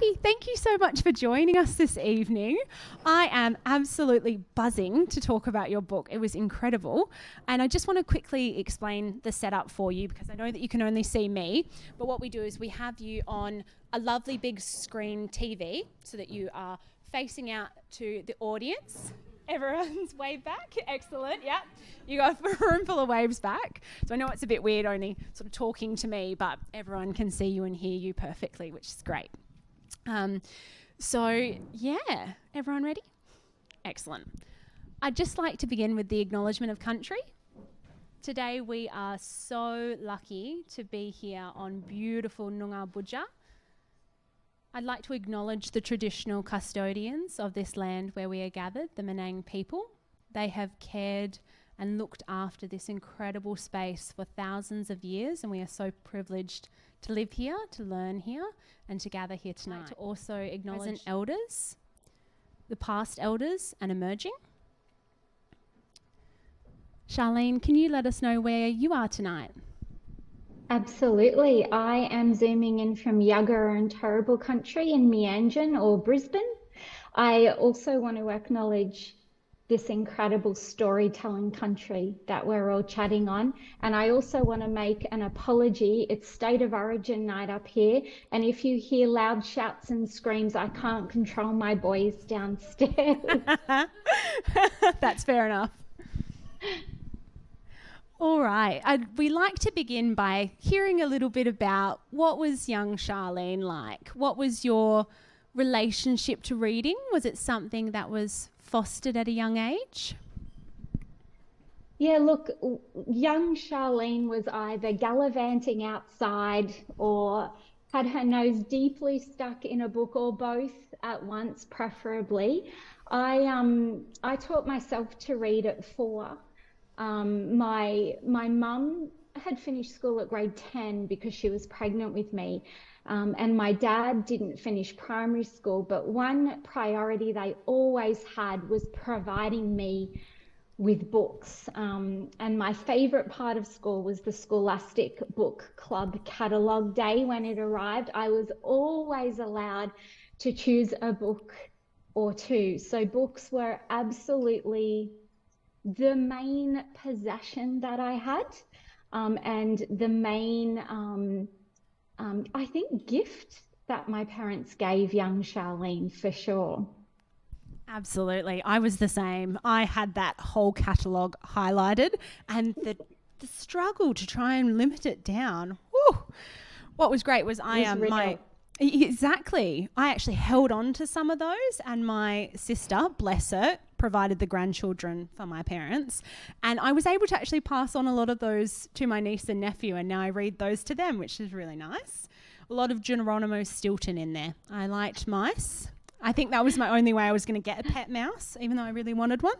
Alrighty, thank you so much for joining us this evening. I am absolutely buzzing to talk about your book. It was incredible. And I just want to quickly explain the setup for you because I know that you can only see me. But what we do is we have you on a lovely big screen TV so that you are facing out to the audience. Everyone's wave back. Excellent. Yeah. You got a room full of waves back. So I know it's a bit weird only sort of talking to me, but everyone can see you and hear you perfectly, which is great. Everyone ready? Excellent. I'd just like to begin with the acknowledgement of country. Today we are so lucky to be here on beautiful Noongar Budja. I'd like to acknowledge the traditional custodians of this land where we are gathered, the Menang people. They have cared and looked after this incredible space for thousands of years, and we are so privileged to live here, to learn here, and to gather here tonight. I'd like to also acknowledge present elders, the past elders, and emerging. Sharlene, can you let us know where you are tonight? Absolutely. I am zooming in from Yagara and Turrbal country in Meanjin or Brisbane. I also want to acknowledge this incredible storytelling country that we're all chatting on. And I also want to make an apology. It's State of Origin night up here. And if you hear loud shouts and screams, I can't control my boys downstairs. That's fair enough. All right. We like to begin by hearing a little bit about what was young Sharlene like? What was your relationship to reading? Was it something that was fostered at a young age? Yeah, look, young Sharlene was either gallivanting outside or had her nose deeply stuck in a book, or both at once, preferably. I taught myself to read at 4. My mum had finished school at grade 10 because she was pregnant with me, and my dad didn't finish primary school, but one priority they always had was providing me with books, and my favourite part of school was the Scholastic Book Club catalogue day. When it arrived, I was always allowed to choose a book or two, so books were absolutely the main possession that I had, and the main, I think, gift that my parents gave young Sharlene, for sure. Absolutely. I was the same. I had that whole catalogue highlighted, and the struggle to try and limit it down. Whew. What was great was Exactly. I actually held on to some of those, and my sister, bless her, provided the grandchildren for my parents, and I was able to actually pass on a lot of those to my niece and nephew, and now I read those to them, which is really nice. A lot of Geronimo Stilton in there. I liked mice. I think that was my only way I was going to get a pet mouse, even though I really wanted one.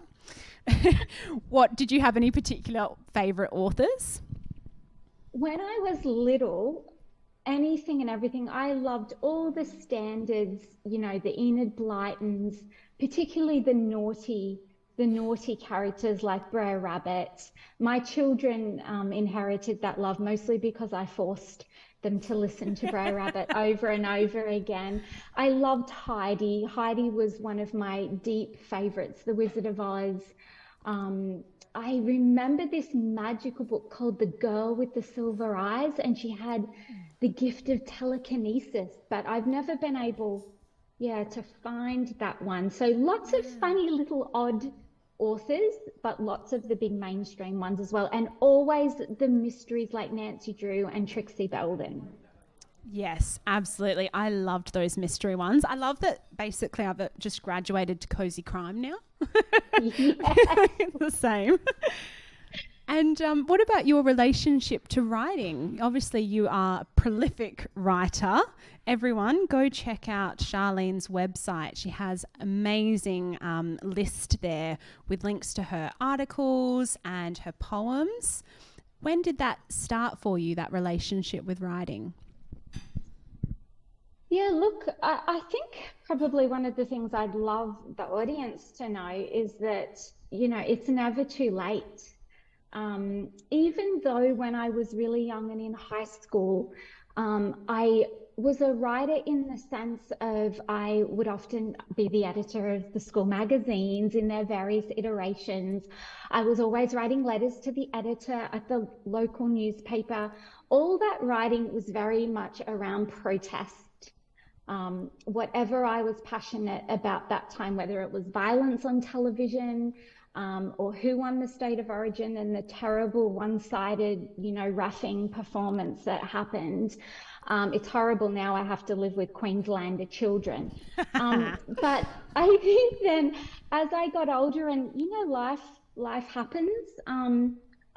Did you have any particular favourite authors? When I was little, anything and everything, I loved all the standards, you know, the Enid Blytons, particularly the naughty characters like Brer Rabbit. My children inherited that love mostly because I forced them to listen to Brer Rabbit over and over again. I loved Heidi. Heidi was one of my deep favorites, The Wizard of Oz. I remember this magical book called The Girl with the Silver Eyes, and she had the gift of telekinesis, but I've never been able, to find that one. So lots of funny little odd authors, but lots of the big mainstream ones as well, and always the mysteries like Nancy Drew and Trixie Belden. Yes, absolutely. I loved those mystery ones. I love that basically I've just graduated to cozy crime now. The same. And what about your relationship to writing? Obviously, you are a prolific writer. Everyone, go check out Sharlene's website. She has amazing list there with links to her articles and her poems. When did that start for you, that relationship with writing? Yeah, look, I think probably one of the things I'd love the audience to know is that, you know, it's never too late. Even though when I was really young and in high school, I was a writer in the sense of I would often be the editor of the school magazines in their various iterations. I was always writing letters to the editor at the local newspaper. All that writing was very much around protest. Whatever I was passionate about that time, whether it was violence on television, or who won the state of origin and the terrible one-sided, roughing performance that happened. It's horrible now. I have to live with Queenslander children. But I think then as I got older and, life happens,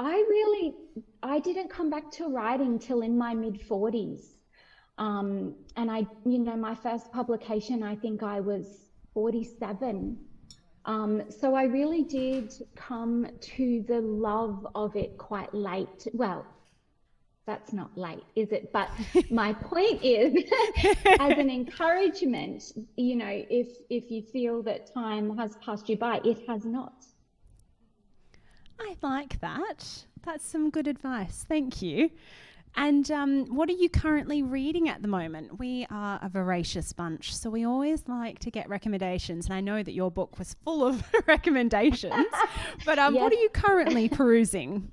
I didn't come back to writing till in my mid-40s. And my first publication, I think I was 47. So I really did come to the love of it quite late. Well, that's not late, is it? But my point is, as an encouragement, if you feel that time has passed you by, it has not. I like that. That's some good advice. Thank you. And what are you currently reading at the moment? We are a voracious bunch, so we always like to get recommendations. And I know that your book was full of recommendations, but Yes. What are you currently perusing?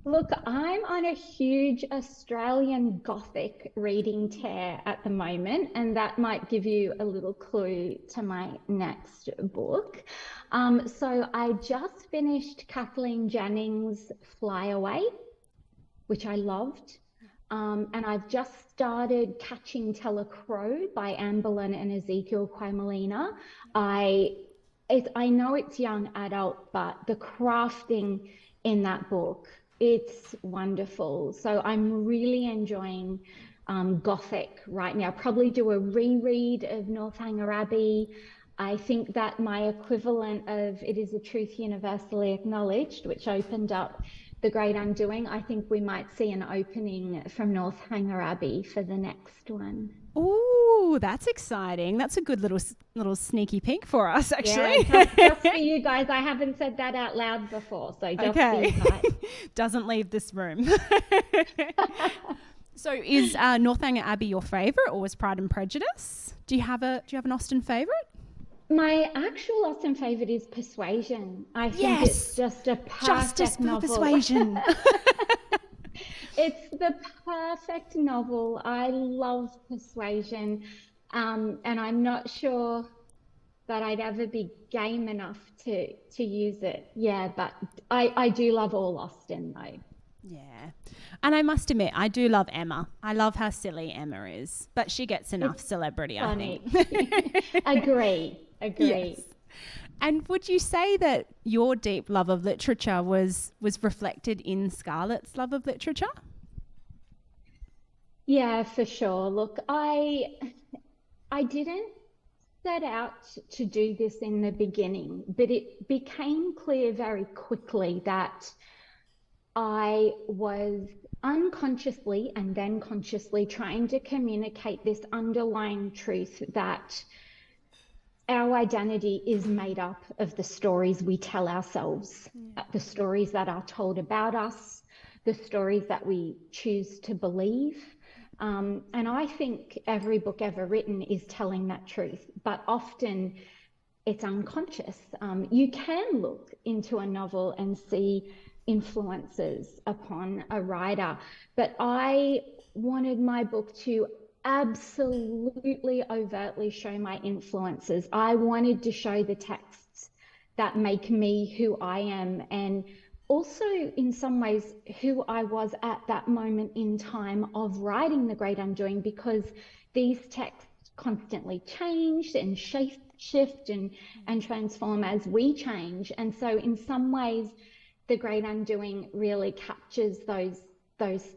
Look, I'm on a huge Australian Gothic reading tear at the moment, and that might give you a little clue to my next book. So I just finished Kathleen Jennings' Fly Away, which I loved. And I've just started Catching Crow by Anne Boleyn and Ezekiel Quamelina. I know it's young adult, but the crafting in that book, it's wonderful. So I'm really enjoying Gothic right now. Probably do a reread of Northanger Abbey. I think that my equivalent of It Is a Truth Universally Acknowledged, which opened up The Great Undoing, I think we might see an opening from Northanger Abbey for the next one. Ooh, that's exciting. That's a good little sneaky peek for us, actually. Yeah, just for you guys. I haven't said that out loud before, so just for you guys. Doesn't leave this room. So is Northanger Abbey your favourite, or was Pride and Prejudice? Do you have an Austen favourite? My actual Austen favourite is Persuasion. I think it's just a perfect Justice for novel. Persuasion. It's the perfect novel. I love Persuasion, and I'm not sure that I'd ever be game enough to use it. Yeah, but I do love all Austen though. Yeah. And I must admit, I do love Emma. I love how silly Emma is, but she gets enough celebrity, Funny. I think. Agree. Yes. And would you say that your deep love of literature was reflected in Scarlett's love of literature? Yeah, for sure. Look, I didn't set out to do this in the beginning, but it became clear very quickly that I was unconsciously and then consciously trying to communicate this underlying truth that our identity is made up of the stories we tell ourselves, the stories that are told about us, the stories that we choose to believe. And I think every book ever written is telling that truth, but often it's unconscious. You can look into a novel and see influences upon a writer, but I wanted my book to absolutely overtly show my influences. I wanted to show the texts that make me who I am, and also in some ways who I was at that moment in time of writing The Great Undoing, because these texts constantly changed and shift and transform as we change. And so in some ways, The Great Undoing really captures those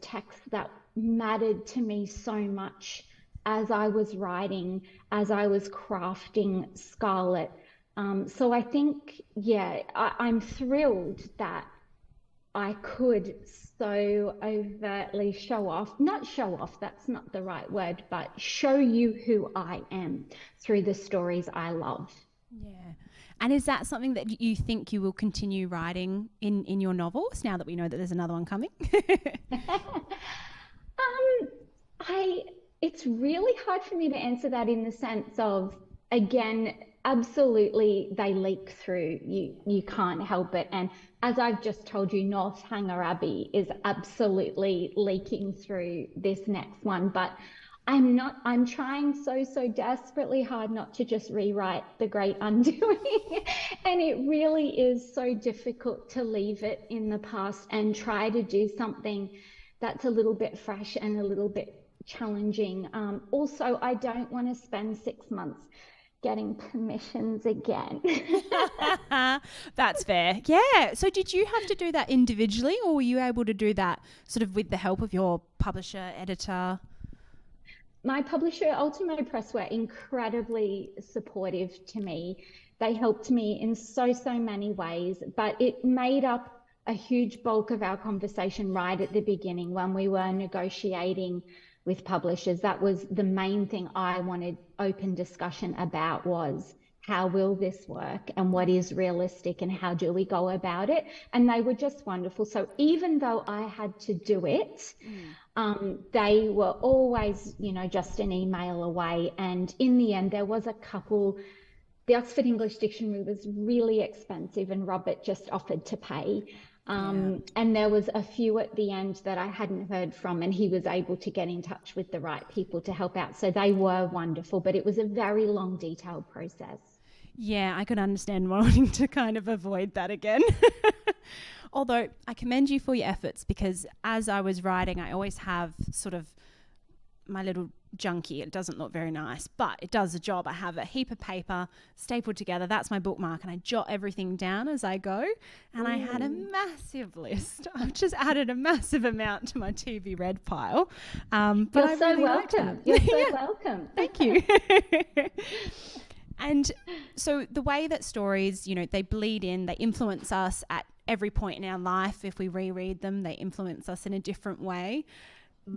texts that mattered to me so much as I was writing, as I was crafting Scarlett. So I think, I'm thrilled that I could so overtly not show off, that's not the right word, but show you who I am through the stories I love. Yeah. And is that something that you think you will continue writing in your novels now that we know that there's another one coming? It's really hard for me to answer that in the sense of, again, absolutely they leak through. You can't help it. And as I've just told you, Northanger Abbey is absolutely leaking through this next one. But I'm trying so desperately hard not to just rewrite The Great Undoing. And it really is so difficult to leave it in the past and try to do something that's a little bit fresh and a little bit challenging. Also, I don't want to spend 6 months getting permissions again. That's fair. Yeah. So did you have to do that individually, or were you able to do that sort of with the help of your publisher, editor? My publisher, Ultimo Press, were incredibly supportive to me. They helped me in so many ways, but it made up a huge bulk of our conversation right at the beginning when we were negotiating with publishers. That was the main thing I wanted open discussion about, was how will this work and what is realistic and how do we go about it? And they were just wonderful. So even though I had to do it, they were always, just an email away. And in the end, there was a couple. The Oxford English Dictionary was really expensive and Robert just offered to pay. And there was a few at the end that I hadn't heard from, and he was able to get in touch with the right people to help out. So they were wonderful, but it was a very long, detailed process. Yeah, I could understand wanting to kind of avoid that again. Although I commend you for your efforts, because as I was writing, I always have sort of my little junkie. It doesn't look very nice, but it does the job. I have a heap of paper stapled together. That's my bookmark, and I jot everything down as I go. And I had a massive list. I've just added a massive amount to my TV Red pile. But You're I so really welcome. You're so welcome. Thank you. And so the way that stories, they bleed in, they influence us at every point in our life. If we reread them, they influence us in a different way.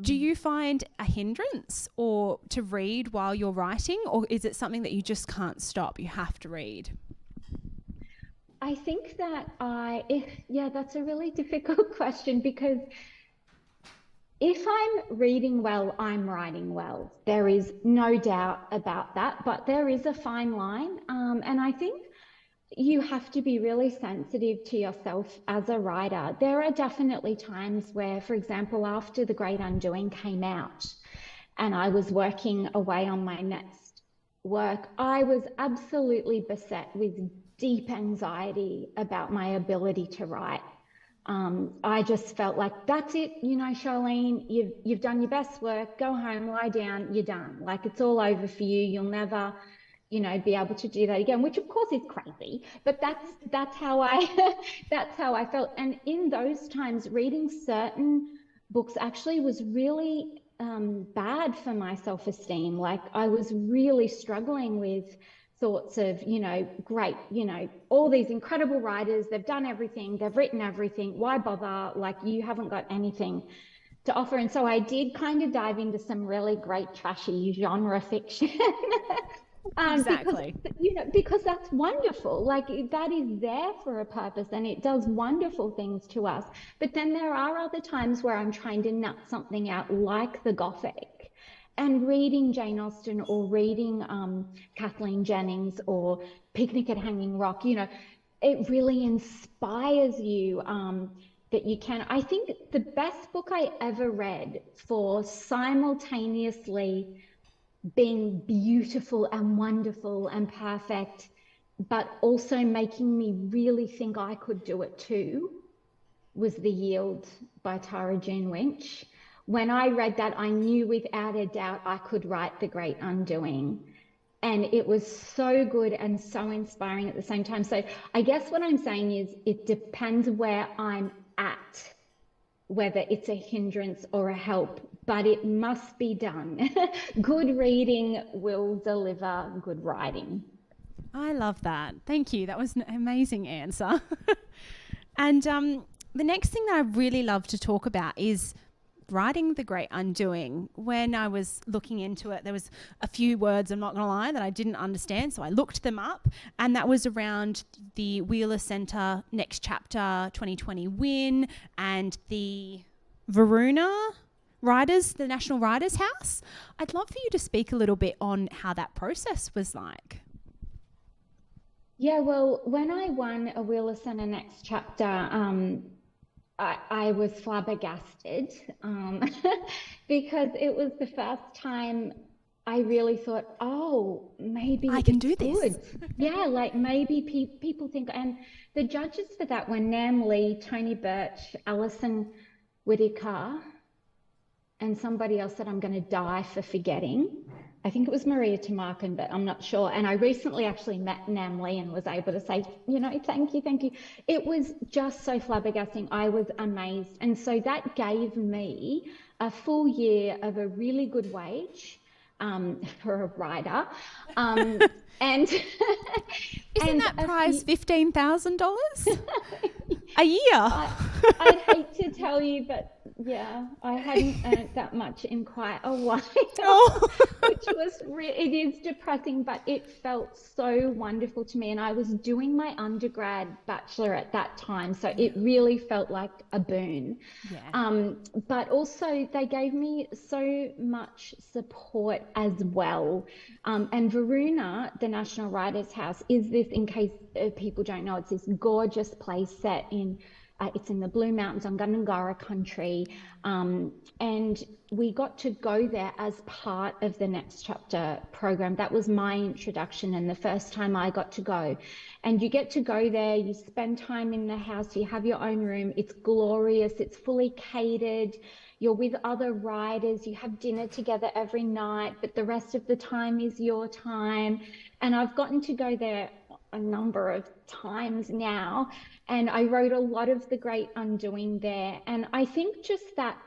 Do you find a hindrance or to read while you're writing, or is it something that you just can't stop? You have to read? I think that that's a really difficult question, because if I'm reading well, I'm writing well. There is no doubt about that, but there is a fine line. And I think you have to be really sensitive to yourself as a writer. There are definitely times where, for example, after The Great Undoing came out and I was working away on my next work, I was absolutely beset with deep anxiety about my ability to write. I just felt like, that's it, Sharlene, you've done your best work, go home, lie down, you're done. Like, it's all over for you. You'll never, be able to do that again, which of course is crazy, but that's how I felt. And in those times, reading certain books actually was really bad for my self-esteem. Like, I was really struggling with thoughts of, great, all these incredible writers, they've done everything, they've written everything, why bother? Like, you haven't got anything to offer. And so I did kind of dive into some really great trashy genre fiction. Exactly. Because that's wonderful. Like, that is there for a purpose and it does wonderful things to us. But then there are other times where I'm trying to nut something out, like the Gothic, and reading Jane Austen or reading Kathleen Jennings or Picnic at Hanging Rock, it really inspires you that you can. I think the best book I ever read for simultaneously being beautiful and wonderful and perfect, but also making me really think I could do it too, was The Yield by Tara June Winch. When I read that, I knew without a doubt I could write The Great Undoing. And it was so good and so inspiring at the same time. So I guess what I'm saying is, it depends where I'm at, whether it's a hindrance or a help, but it must be done. Good reading will deliver good writing. I love that. Thank you. That was an amazing answer. And the next thing that I really love to talk about is writing The Great Undoing. When I was looking into it, there was a few words, I'm not going to lie, that I didn't understand. So I looked them up, and that was around the Wheeler Centre Next Chapter 2020 win and the Varuna the National Writers House. I'd love for you to speak a little bit on how that process was like. Yeah, well, when I won a Wheeler Centre Next Chapter, I was flabbergasted because it was the first time I really thought, oh, maybe I can it's do this. good. Yeah, like maybe people think, and the judges for that were Nam Lee, Tony Birch, Alison Whitaker, and somebody else that I'm going to die for forgetting. I think it was Maria Tamarkin, but I'm not sure. And I recently actually met Nam Lee and was able to say, thank you. It was just so flabbergasting. I was amazed. And so that gave me a full year of a really good wage for a writer. And Isn't that prize $15,000 a year? I'd hate to tell you, but yeah, I hadn't earned that much in quite a while, which was it is depressing, but it felt so wonderful to me. And I was doing my undergrad bachelor at that time, so it really felt like a boon. Yeah. But also they gave me so much support as well. And Varuna, the National Writers House, is this, in case people don't know, it's this gorgeous place set in it's in the Blue Mountains on Gundungurra country. And we got to go there as part of the Next Chapter program. That was my introduction and the first time I got to go. And you get to go there, you spend time in the house, you have your own room. It's glorious, it's fully catered. You're with other writers, you have dinner together every night, but the rest of the time is your time. And I've gotten to go there a number of times now, and I wrote a lot of The Great Undoing there. And I think just that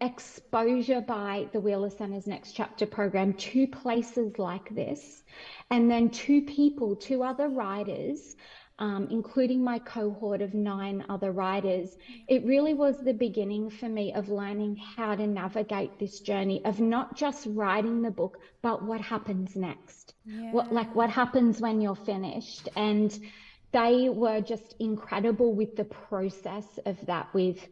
exposure by the Wheeler Centre's Next Chapter program to places like this, and then two other writers, including my cohort of 9 other writers, it really was the beginning for me of learning how to navigate this journey of not just writing the book, but what happens next. Yeah. What happens when you're finished. And they were just incredible with the process of that, with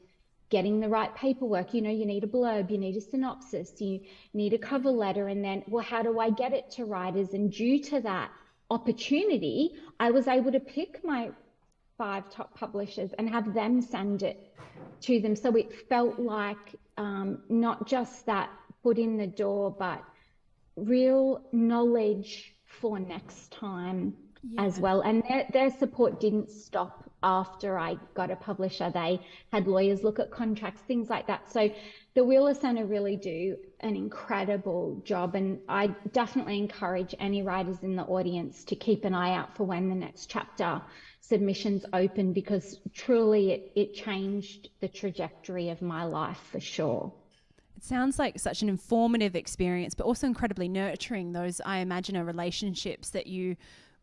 getting the right paperwork. You need a blurb, you need a synopsis, you need a cover letter, and then, well, how do I get it to writers? And due to that opportunity, I was able to pick my 5 top publishers and have them send it to them. So it felt like not just that foot in the door, but real knowledge for next time as well. And their support didn't stop after I got a publisher. They had lawyers look at contracts, things like that. So the Wheeler Centre really do an incredible job, and I definitely encourage any writers in the audience to keep an eye out for when the Next Chapter submissions open, because truly it changed the trajectory of my life for sure. It sounds like such an informative experience, but also incredibly nurturing. Those, I imagine, are relationships that you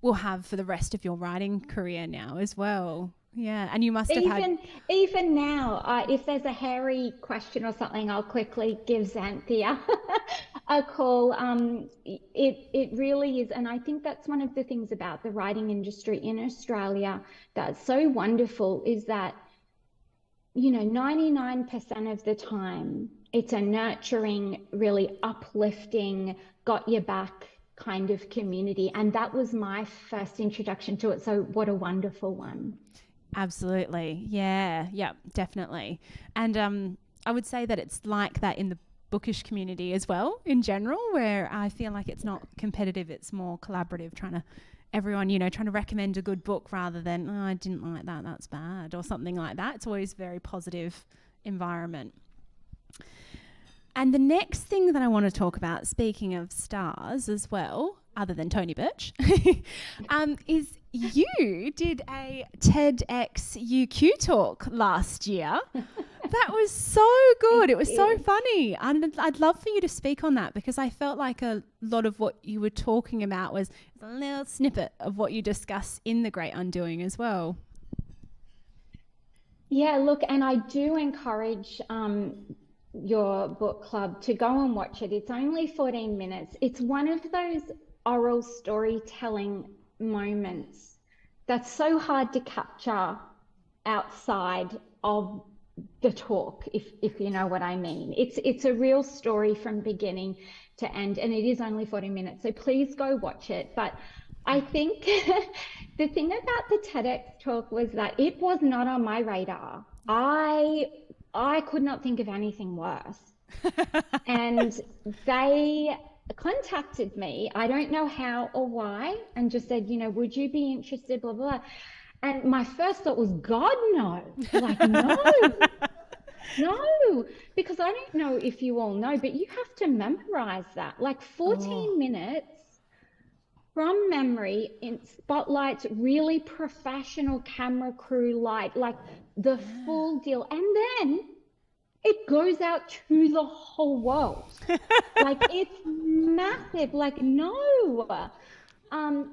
will have for the rest of your writing career now as well. Yeah, and you must have even now, if there's a hairy question or something, I'll quickly give Xanthia a call. It really is, and I think that's one of the things about the writing industry in Australia that's so wonderful, is that 99% of the time it's a nurturing, really uplifting, got your back kind of community, and that was my first introduction to it. So what a wonderful one. Absolutely. Yeah, definitely. And I would say that it's like that in the bookish community as well in general, where I feel like it's not competitive, it's more collaborative, everyone trying to recommend a good book rather than, I didn't like that, that's bad, or something like that. It's always a very positive environment. And the next thing that I want to talk about, speaking of stars as well, other than Tony Birch, is you did a TEDx UQ talk last year. That was so good. It was so funny. I'd love for you to speak on that, because I felt like a lot of what you were talking about was a little snippet of what you discuss in The Great Undoing as well. Yeah, look, and I do encourage your book club to go and watch it. It's only 14 minutes. It's one of those oral storytelling moments that's so hard to capture outside of the talk, if you know what I mean. It's a real story from beginning to end, and it is only 40 minutes, so please go watch it. But I think the thing about the TEDx talk was that it was not on my radar. I could not think of anything worse. And they contacted me, I don't know how or why, and just said, would you be interested, blah, blah, blah. And my first thought was, God, no. Like, no, no, because I don't know if you all know, but you have to memorize that. Like 14 minutes from memory in spotlights, really professional camera crew light, like the full deal. And then it goes out to the whole world. Like, it's massive. Like, no. And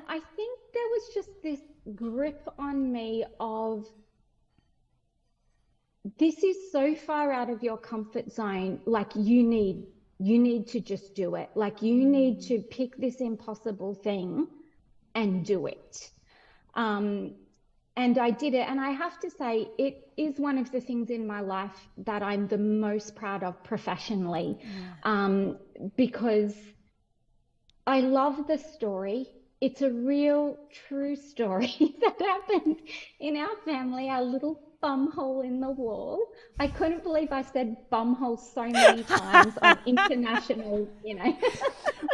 I think there was just this grip on me of, this is so far out of your comfort zone. Like, you need to just do it. Like, you need to pick this impossible thing and do it. And I did it. And I have to say, it is one of the things in my life that I'm the most proud of professionally, because I love the story. It's a real, true story that happened in our family, our little bum hole in the wall. I couldn't believe I said bum hole so many times on international,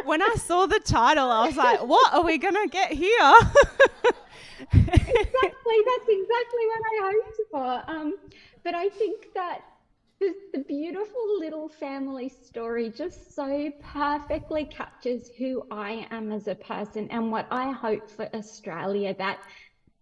When I saw the title, I was like, what are we going to get here? Exactly, that's exactly what I hoped for. But I think that the beautiful little family story just so perfectly captures who I am as a person and what I hope for Australia, that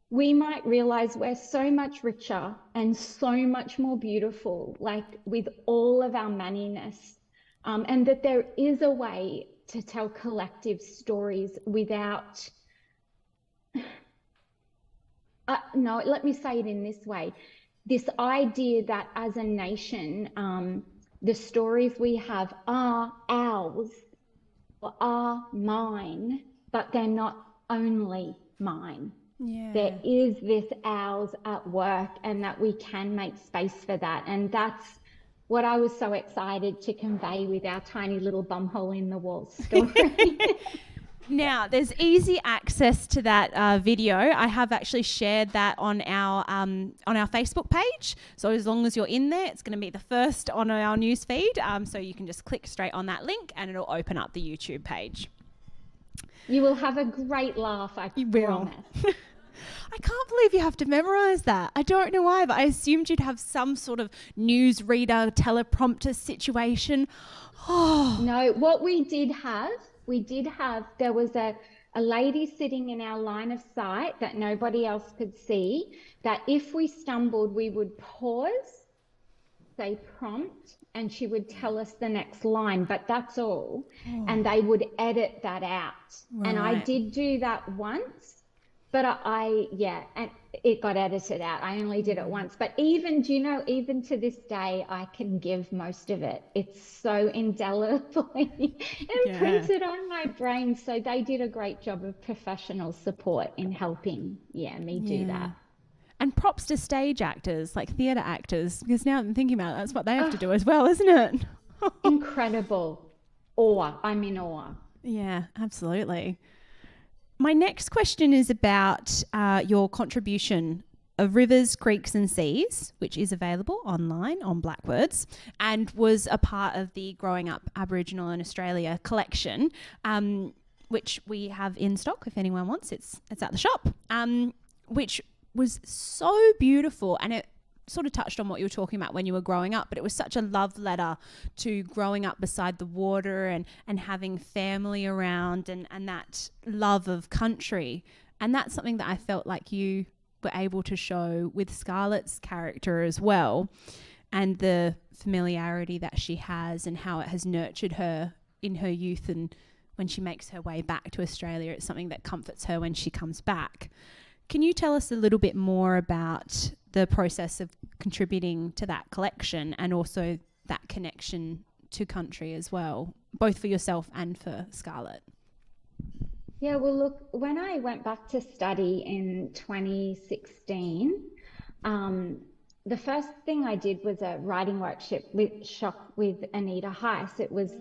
we might realize we're so much richer and so much more beautiful, like with all of our manyness, and that there is a way to tell collective stories without... no, let me say it in this way. This idea that as a nation, the stories we have are ours, or are mine, but they're not only mine. Yeah. There is this ours at work, and that we can make space for that. And that's what I was so excited to convey with our tiny little bumhole in the wall story. Now, there's easy access to that video. I have actually shared that on our Facebook page. So as long as you're in there, it's going to be the first on our newsfeed. So you can just click straight on that link and it'll open up the YouTube page. You will have a great laugh, I promise. I can't believe you have to memorize that. I don't know why, but I assumed you'd have some sort of newsreader, teleprompter situation. Oh. No, what we did have, there was a lady sitting in our line of sight that nobody else could see, that if we stumbled, we would pause, say prompt, and she would tell us the next line, but that's all. Oh. And they would edit that out. Right. And I did do that once, but and it got edited out. I only did it once. But even to this day, I can give most of it. It's so indelibly imprinted on my brain. So they did a great job of professional support in helping me do that. And props to stage actors, like theatre actors, because now I'm thinking about it, that's what they have to do as well, isn't it? Incredible. I'm in awe. Yeah, absolutely. My next question is about your contribution of Rivers, Creeks and Seas, which is available online on Blackwords and was a part of the Growing Up Aboriginal in Australia collection, which we have in stock if anyone wants. It's at the shop, which was so beautiful, and it sort of touched on what you were talking about when you were growing up, but it was such a love letter to growing up beside the water and having family around and that love of country. And that's something that I felt like you were able to show with Scarlett's character as well, and the familiarity that she has and how it has nurtured her in her youth, and when she makes her way back to Australia, it's something that comforts her when she comes back. Can you tell us a little bit more about the process of contributing to that collection and also that connection to country as well, both for yourself and for Scarlett? Yeah, well, look, when I went back to study in 2016, the first thing I did was a writing workshop with Anita Heiss. It was,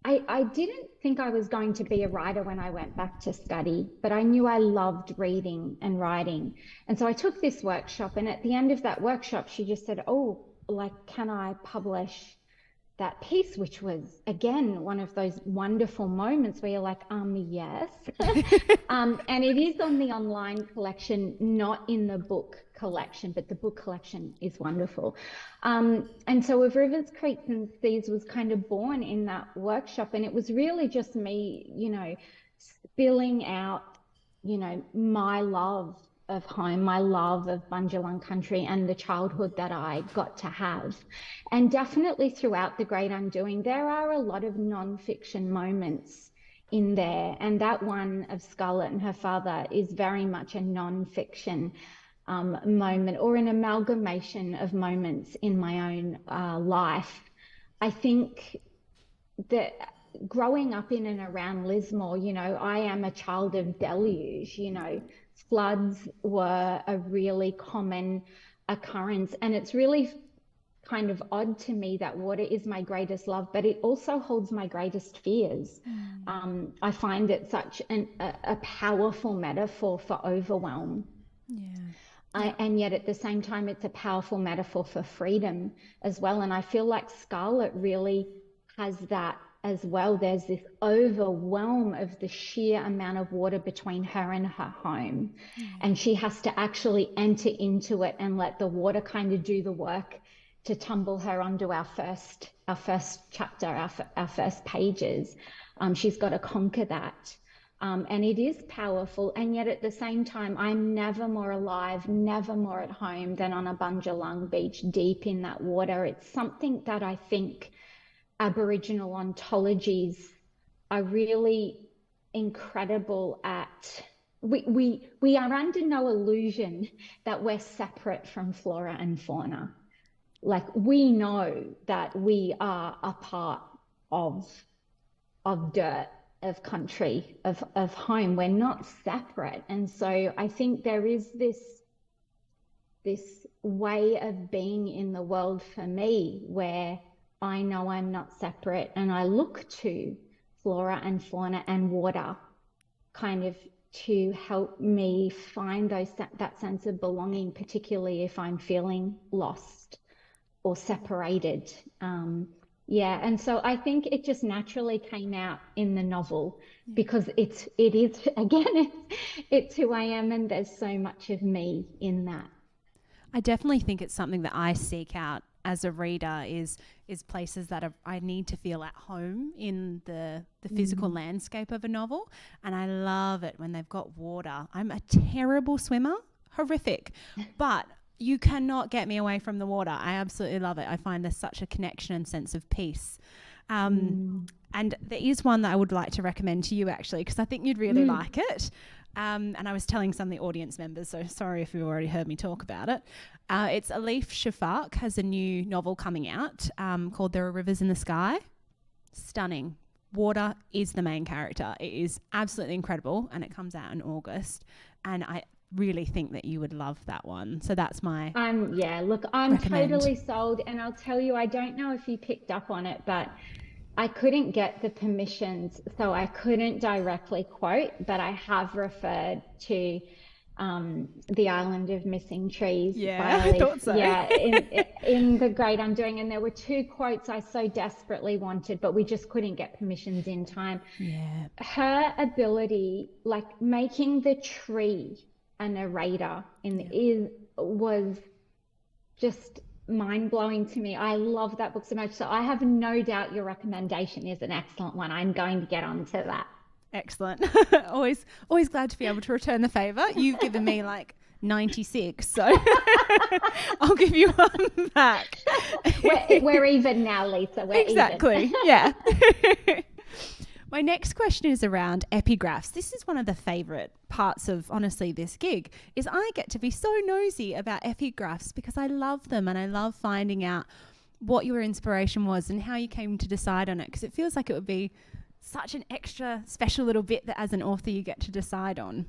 I didn't think I was going to be a writer when I went back to study, but I knew I loved reading and writing. And so I took this workshop, and at the end of that workshop, she just said, oh, like, can I publish that piece, which was, again, one of those wonderful moments where you're like, yes. And it is on the online collection, not in the book collection, but the book collection is wonderful. And so Of Rivers, Creeks and Seas was kind of born in that workshop. And it was really just me, spilling out, my love of home, my love of Bundjalung country and the childhood that I got to have. And definitely throughout The Great Undoing, there are a lot of non-fiction moments in there. And that one of Scarlett and her father is very much a non-fiction moment, or an amalgamation of moments in my own life. I think that growing up in and around Lismore, I am a child of deluge, floods were a really common occurrence. And it's really kind of odd to me that water is my greatest love, but it also holds my greatest fears. I find it such a powerful metaphor for overwhelm. And yet at the same time, it's a powerful metaphor for freedom as well. And I feel like Scarlett really has that as well. There's this overwhelm of the sheer amount of water between her and her home. And she has to actually enter into it and let the water kind of do the work to tumble her onto our first chapter, our first pages. She's got to conquer that. And it is powerful. And yet at the same time, I'm never more alive, never more at home than on a Bundjalung beach, deep in that water. It's something that I think Aboriginal ontologies are really incredible at. We are under no illusion that we're separate from flora and fauna. Like, we know that we are a part of dirt, of country, of home. We're not separate. And so I think there is this way of being in the world for me where I know I'm not separate, and I look to flora and fauna and water kind of to help me find that sense of belonging, particularly if I'm feeling lost or separated. And so I think it just naturally came out in the novel because it is again, it's who I am, and there's so much of me in that. I definitely think it's something that I seek out as a reader is places that I need to feel at home in the physical landscape of a novel. And I love it when they've got water. I'm a terrible swimmer, horrific, but you cannot get me away from the water. I absolutely love it. I find there's such a connection and sense of peace. And there is one that I would like to recommend to you, actually, because I think you'd really like it. And I was telling some of the audience members, so sorry if you've already heard me talk about it. It's Alif Shafak has a new novel coming out called There Are Rivers in the Sky. Stunning. Water is the main character. It is absolutely incredible, and it comes out in August. And I really think that you would love that one. So that's my I'm recommend. Totally sold. And I'll tell you, I don't know if you picked up on it, but I couldn't get the permissions, so I couldn't directly quote, but I have referred to The Island of Missing Trees. Yeah, I thought so. Yeah, in The Great Undoing. And there were two quotes I so desperately wanted, but we just couldn't get permissions in time. Yeah. Her ability, like making the tree a narrator was just mind-blowing to me. I love that book so much. So I have no doubt your recommendation is an excellent one. I'm going to get onto that. Excellent. always glad to be able to return the favor. You've given me like 96, so I'll give you one back. We're even now, Lisa. We're exactly. Even. Yeah. My next question is around epigraphs. This is one of the favourite parts of, honestly, this gig, is I get to be so nosy about epigraphs because I love them, and I love finding out what your inspiration was and how you came to decide on it, because it feels like it would be such an extra special little bit that as an author you get to decide on.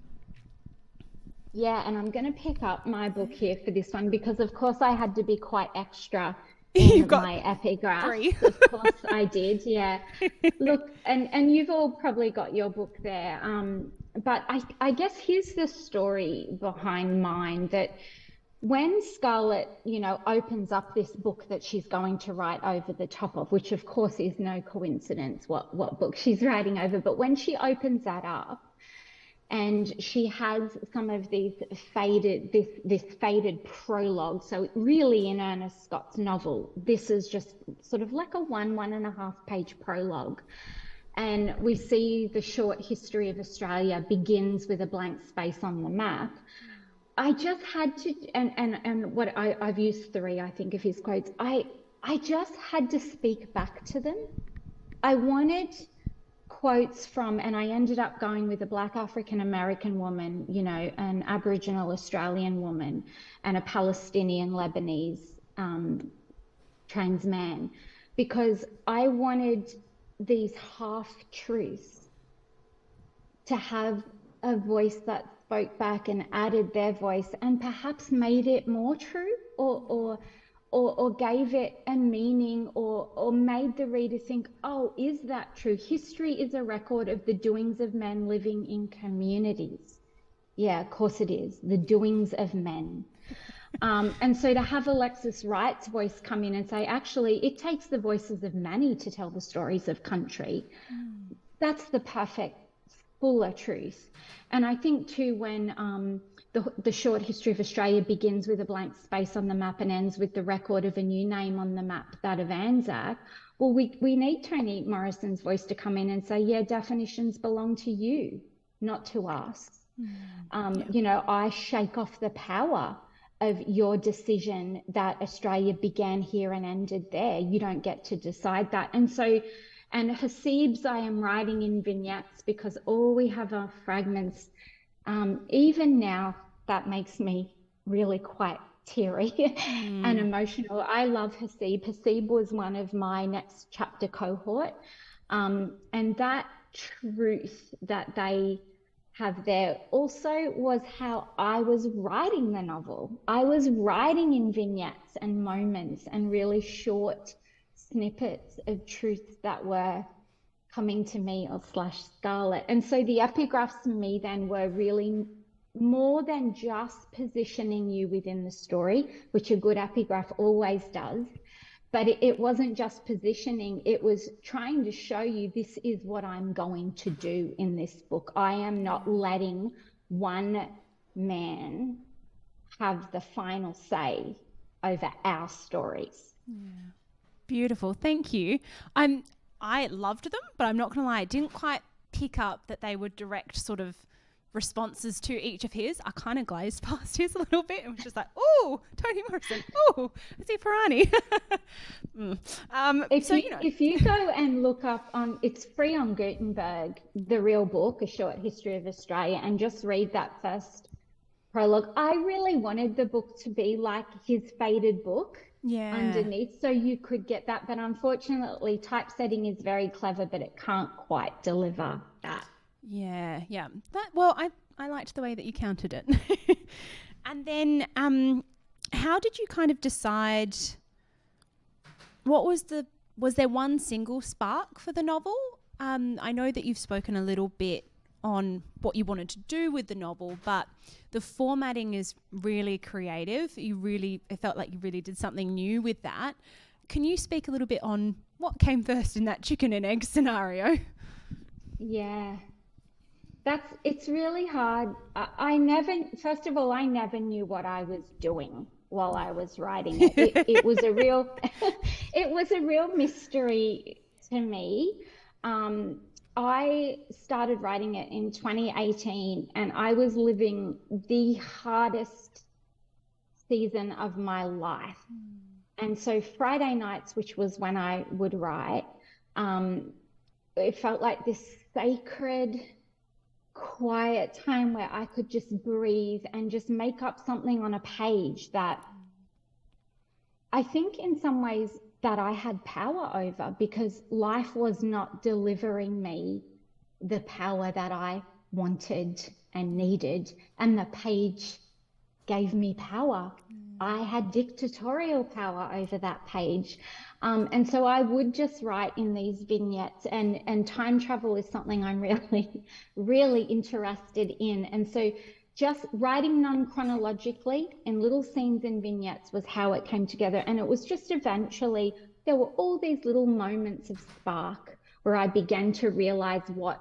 Yeah, and I'm going to pick up my book here for this one because, of course, I had to be quite extra You've in got my epigraphs. 3. Of course, I did. Yeah. Look, and you've all probably got your book there. But I guess here's the story behind mine that when Scarlett, opens up this book that she's going to write over the top of, which of course is no coincidence what book she's writing over, but when she opens that up, and she has some of these this faded prologue. So really in Ernest Scott's novel, this is just sort of like a 1.5 page prologue. And we see the short history of Australia begins with a blank space on the map. I just had to, and what I've used 3, I think, of his quotes. I just had to speak back to them. I wanted quotes from, and I ended up going with a Black African American woman, an Aboriginal Australian woman, and a Palestinian Lebanese trans man, because I wanted these half truths to have a voice that spoke back and added their voice and perhaps made it more true, or gave it a meaning, or made the reader think, oh, is that true? History is a record of the doings of men living in communities. Yeah, of course it is. The doings of men. And so to have Alexis Wright's voice come in and say, actually, it takes the voices of many to tell the stories of country. That's the perfect, fuller truth. And I think too, when the short history of Australia begins with a blank space on the map and ends with the record of a new name on the map, that of Anzac, well, we need Toni Morrison's voice to come in and say, yeah, definitions belong to you, not to us. I shake off the power of your decision that Australia began here and ended there. You don't get to decide that. And Hasib's I am writing in vignettes because all we have are fragments. Even now, that makes me really quite teary and emotional. I love Hasib. Hasib was one of my next chapter cohort. And that truth that they have there also was how I was writing the novel. I was writing in vignettes and moments and really short snippets of truths that were coming to me or / Scarlett. And so the epigraphs to me then were really more than just positioning you within the story, which a good epigraph always does. But it wasn't just positioning, it was trying to show you, this is what I'm going to do in this book. I am not letting one man have the final say over our stories. Yeah. Beautiful. Thank you. I loved them, but I'm not going to lie, I didn't quite pick up that they were direct sort of responses to each of his. I kind of glazed past his a little bit and was just like, oh, Toni Morrison, oh, Azif Harani. If you go and look up it's free on Gutenberg, The Real Book, A Short History of Australia, and just read that first prologue. I really wanted the book to be like his faded book. Yeah. Underneath, so you could get that, but unfortunately typesetting is very clever, but it can't quite deliver that. Yeah. I liked the way that you counted it. And then how did you kind of decide, was there one single spark for the novel? I know that you've spoken a little bit on what you wanted to do with the novel, but the formatting is really creative. It felt like you really did something new with that. Can you speak a little bit on what came first in that chicken and egg scenario? Yeah, it's really hard. I never knew what I was doing while I was writing it. It was a real, it was a real mystery to me. I started writing it in 2018 and I was living the hardest season of my life. And so Friday nights, which was when I would write, it felt like this sacred, quiet time where I could just breathe and just make up something on a page that I think in some ways that I had power over, because life was not delivering me the power that I wanted and needed, and the page gave me power. I had dictatorial power over that page. And so I would just write in these vignettes, and time travel is something I'm really, really interested in. And so just writing non-chronologically in little scenes and vignettes was how it came together. And it was just eventually, there were all these little moments of spark where I began to realize what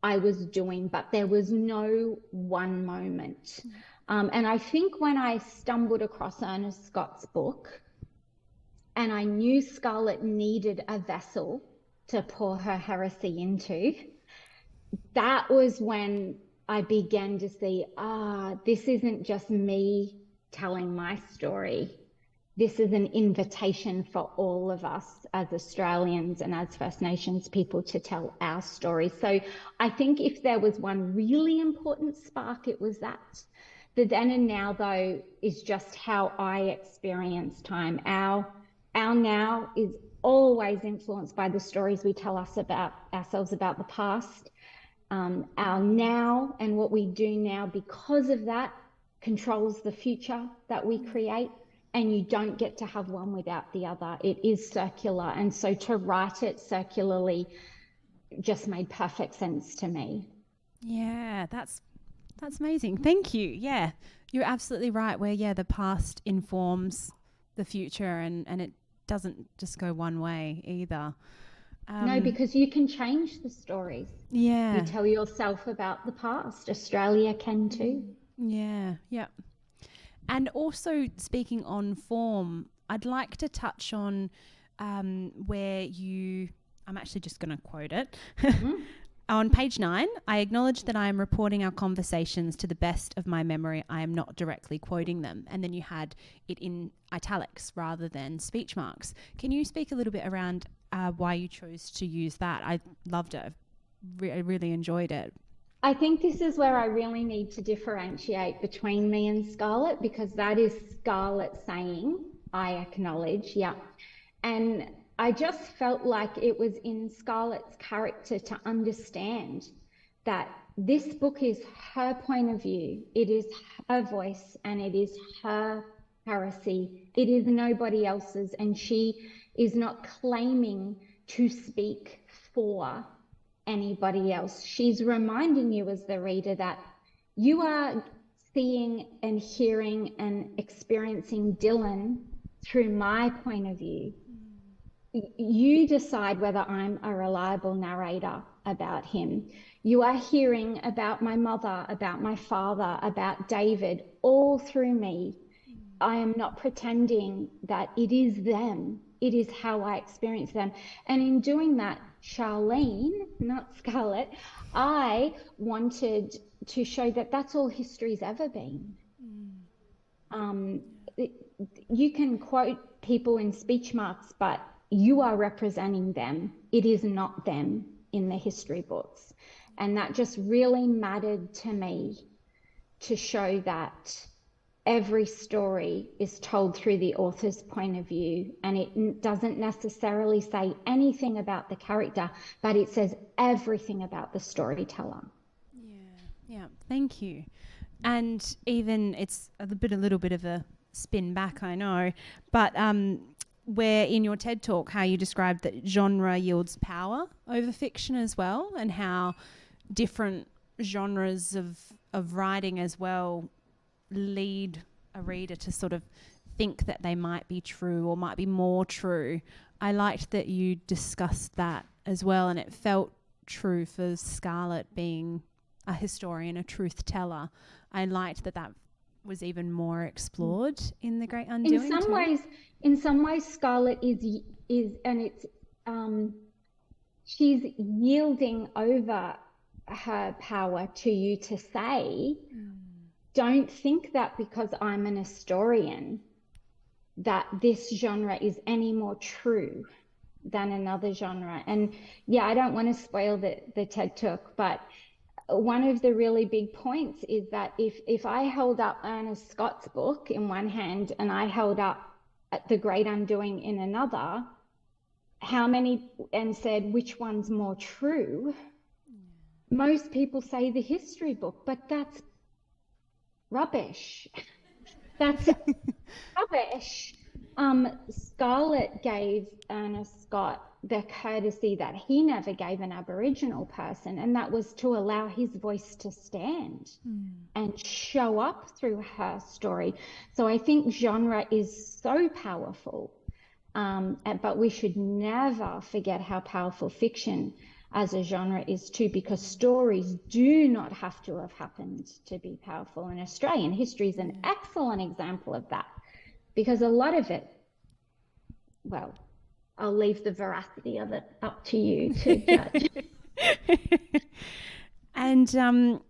I was doing, but there was no one moment. And I think when I stumbled across Ernest Scott's book, and I knew Scarlett needed a vessel to pour her heresy into, that was when I began to see, this isn't just me telling my story. This is an invitation for all of us as Australians and as First Nations people to tell our story. So I think if there was one really important spark, it was that. The then and now, though, is just how I experience time. Our now is always influenced by the stories we tell ourselves about the past. Our now and what we do now, because of that, controls the future that we create. And you don't get to have one without the other. It is circular. And so to write it circularly just made perfect sense to me. Yeah, that's amazing. Thank you. Yeah, you're absolutely right. Where, the past informs the future, and it doesn't just go one way either. No, because you can change the stories. Yeah. You tell yourself about the past. Australia can too. Yeah. And also, speaking on form, I'd like to touch on where I'm actually just going to quote it. On page 9, I acknowledge that I am reporting our conversations to the best of my memory. I am not directly quoting them. And then you had it in italics rather than speech marks. Can you speak a little bit around why you chose to use that? I loved it. I really enjoyed it. I think this is where I really need to differentiate between me and Scarlett, because that is Scarlett saying, I acknowledge, And I just felt like it was in Scarlett's character to understand that this book is her point of view. It is her voice and it is her heresy. It is nobody else's, and she is not claiming to speak for anybody else. She's reminding you as the reader that you are seeing and hearing and experiencing Dylan through my point of view. You decide whether I'm a reliable narrator about him. You are hearing about my mother, about my father, about David, all through me. I am not pretending that it is them. It is how I experience them. And in doing that, Sharlene, not Scarlett, I wanted to show that that's all history's ever been. You can quote people in speech marks, but you are representing them. It is not them in the history books. And that just really mattered to me, to show that every story is told through the author's point of view, and it doesn't necessarily say anything about the character, but it says everything about the storyteller. Yeah, thank you. And even it's a little bit of a spin back, I know, but where in your TED Talk, how you described that genre yields power over fiction as well, and how different genres of writing as well lead a reader to sort of think that they might be true or might be more true. I liked that you discussed that as well, and it felt true for Scarlett being a historian, a truth teller. I liked that was even more explored in The Great Undoing. In some ways, Scarlett is and it's she's yielding over her power to you to say, don't think that because I'm an historian that this genre is any more true than another genre. And I don't want to spoil the TED Talk, but one of the really big points is that if I held up Ernest Scott's book in one hand and I held up The Great Undoing in another, and said which one's more true, most people say the history book, but that's rubbish. That's rubbish. Scarlett gave Ernest Scott the courtesy that he never gave an Aboriginal person, and that was to allow his voice to stand and show up through her story. So I think genre is so powerful, but we should never forget how powerful fiction as a genre is too, because stories do not have to have happened to be powerful. And Australian history is an excellent example of that, because a lot of it, well, I'll leave the veracity of it up to you to judge. And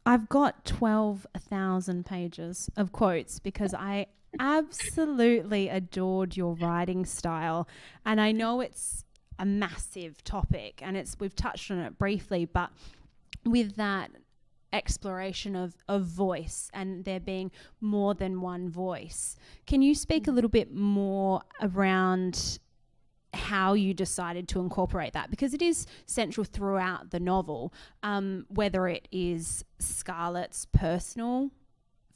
I've got 12,000 pages of quotes because I absolutely adored your writing style. And I know it's a massive topic and we've touched on it briefly, but with that exploration of voice and there being more than one voice, can you speak a little bit more around how you decided to incorporate that? Because it is central throughout the novel, whether it is Scarlett's personal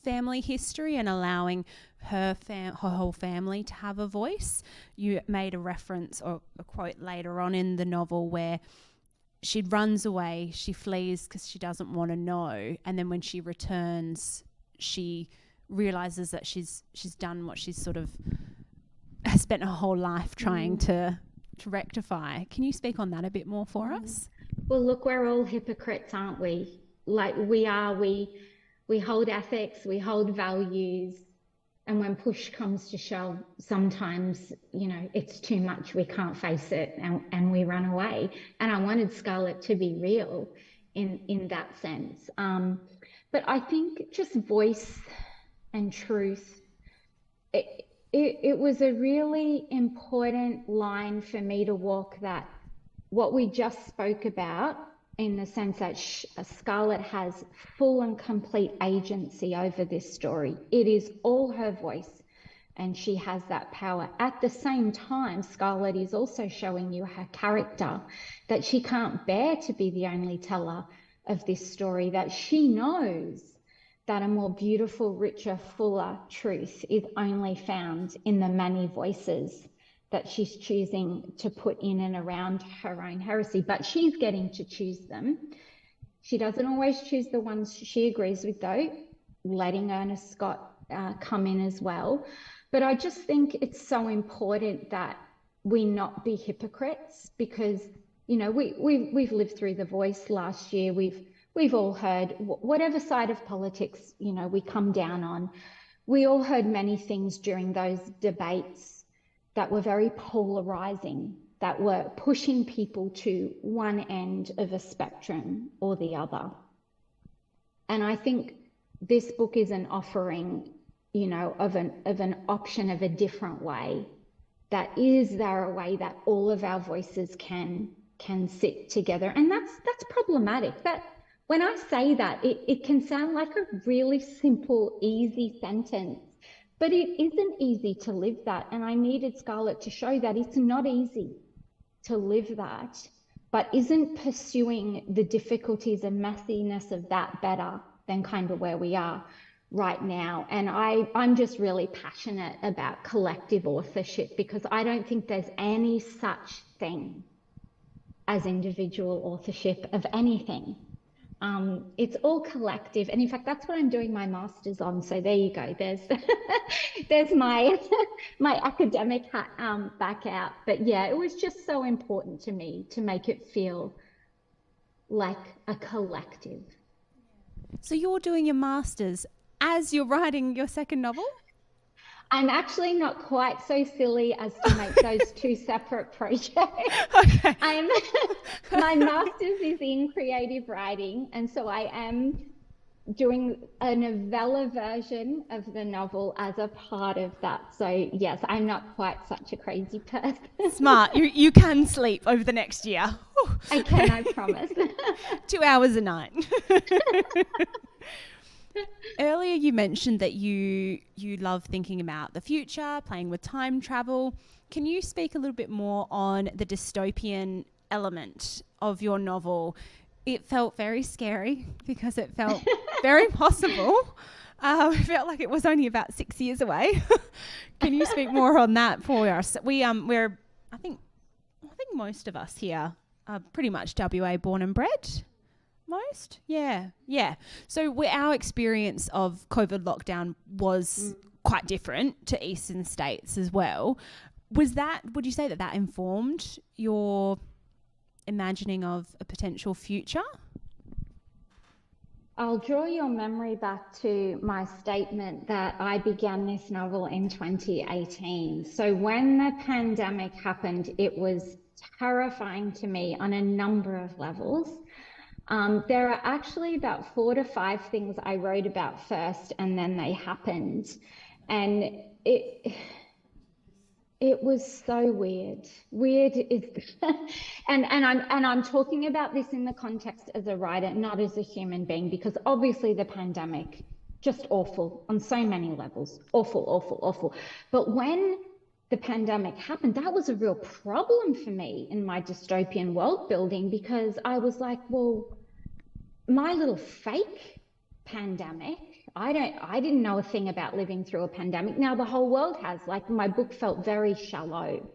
family history and allowing her whole family to have a voice. You made a reference or a quote later on in the novel where she runs away, she flees because she doesn't want to know, and then when she returns, she realizes that she's done what she's sort of has spent her whole life trying to rectify. Can you speak on that a bit more for us? Well, look, we're all hypocrites, aren't we? Like we hold ethics, we hold values, and when push comes to shove, sometimes, it's too much, we can't face it, and we run away. And I wanted Scarlett to be real in that sense. But I think just voice and truth, it was a really important line for me to walk, that what we just spoke about, in the sense that Scarlett has full and complete agency over this story. It is all her voice and she has that power. At the same time, Scarlett is also showing you her character, that she can't bear to be the only teller of this story, that she knows that a more beautiful, richer, fuller truth is only found in the many voices that she's choosing to put in and around her own heresy, but she's getting to choose them. She doesn't always choose the ones she agrees with, though, letting Ernest Scott come in as well. But I just think it's so important that we not be hypocrites, because, we've lived through The Voice last year. We've all heard, whatever side of politics, we come down on, we all heard many things during those debates that were very polarizing, that were pushing people to one end of a spectrum or the other. And I think this book is an offering, of an option of a different way. That is there a way that all of our voices can sit together? And that's problematic. That when I say that, it can sound like a really simple, easy sentence, but it isn't easy to live that. And I needed Scarlett to show that it's not easy to live that, but isn't pursuing the difficulties and messiness of that better than kind of where we are right now. And I'm just really passionate about collective authorship, because I don't think there's any such thing as individual authorship of anything. It's all collective, and in fact that's what I'm doing my master's on, so there you go, there's my academic hat back out. But yeah, it was just so important to me to make it feel like a collective. So you're doing your master's as you're writing your second novel? I'm actually not quite so silly as to make those two separate projects. Okay. My master's is in creative writing, and so I am doing a novella version of the novel as a part of that. So yes, I'm not quite such a crazy person. Smart. You can sleep over the next year. I can, I promise. 2 hours a night. Earlier you mentioned that you love thinking about the future, playing with time travel. Can you speak a little bit more on the dystopian element of your novel? it felt very scary because it felt very possible. It felt like it was only about 6 years away. Can you speak more on that for us? I think most of us here are pretty much WA born and bred. Most? Yeah. So our experience of COVID lockdown was quite different to eastern states as well. Would you say that informed your imagining of a potential future? I'll draw your memory back to my statement that I began this novel in 2018. So when the pandemic happened, it was terrifying to me on a number of levels. There are actually about 4 to 5 things I wrote about first, and then they happened. And it was so weird. Weird is, and I'm talking about this in the context as a writer, not as a human being, because obviously the pandemic, just awful on so many levels, awful. But when the pandemic happened, that was a real problem for me in my dystopian world building, because I was like, well, my little fake pandemic, I didn't know a thing about living through a pandemic. Now the whole world has. Like, my book felt very shallow.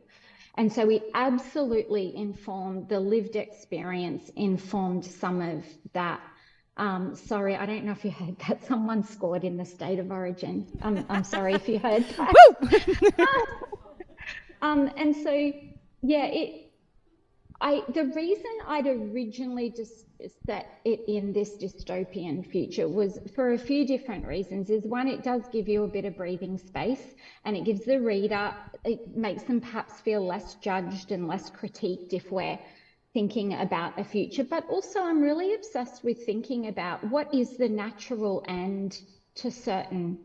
And so it absolutely informed the lived experience, informed some of that. Sorry, I don't know if you heard that. Someone scored in the state of origin. I'm sorry if you heard that. And so, yeah, the reason I'd originally just set it in this dystopian future was for a few different reasons. Is one, it does give you a bit of breathing space, and it gives the reader, it makes them perhaps feel less judged and less critiqued if we're thinking about a future. But also I'm really obsessed with thinking about what is the natural end to certain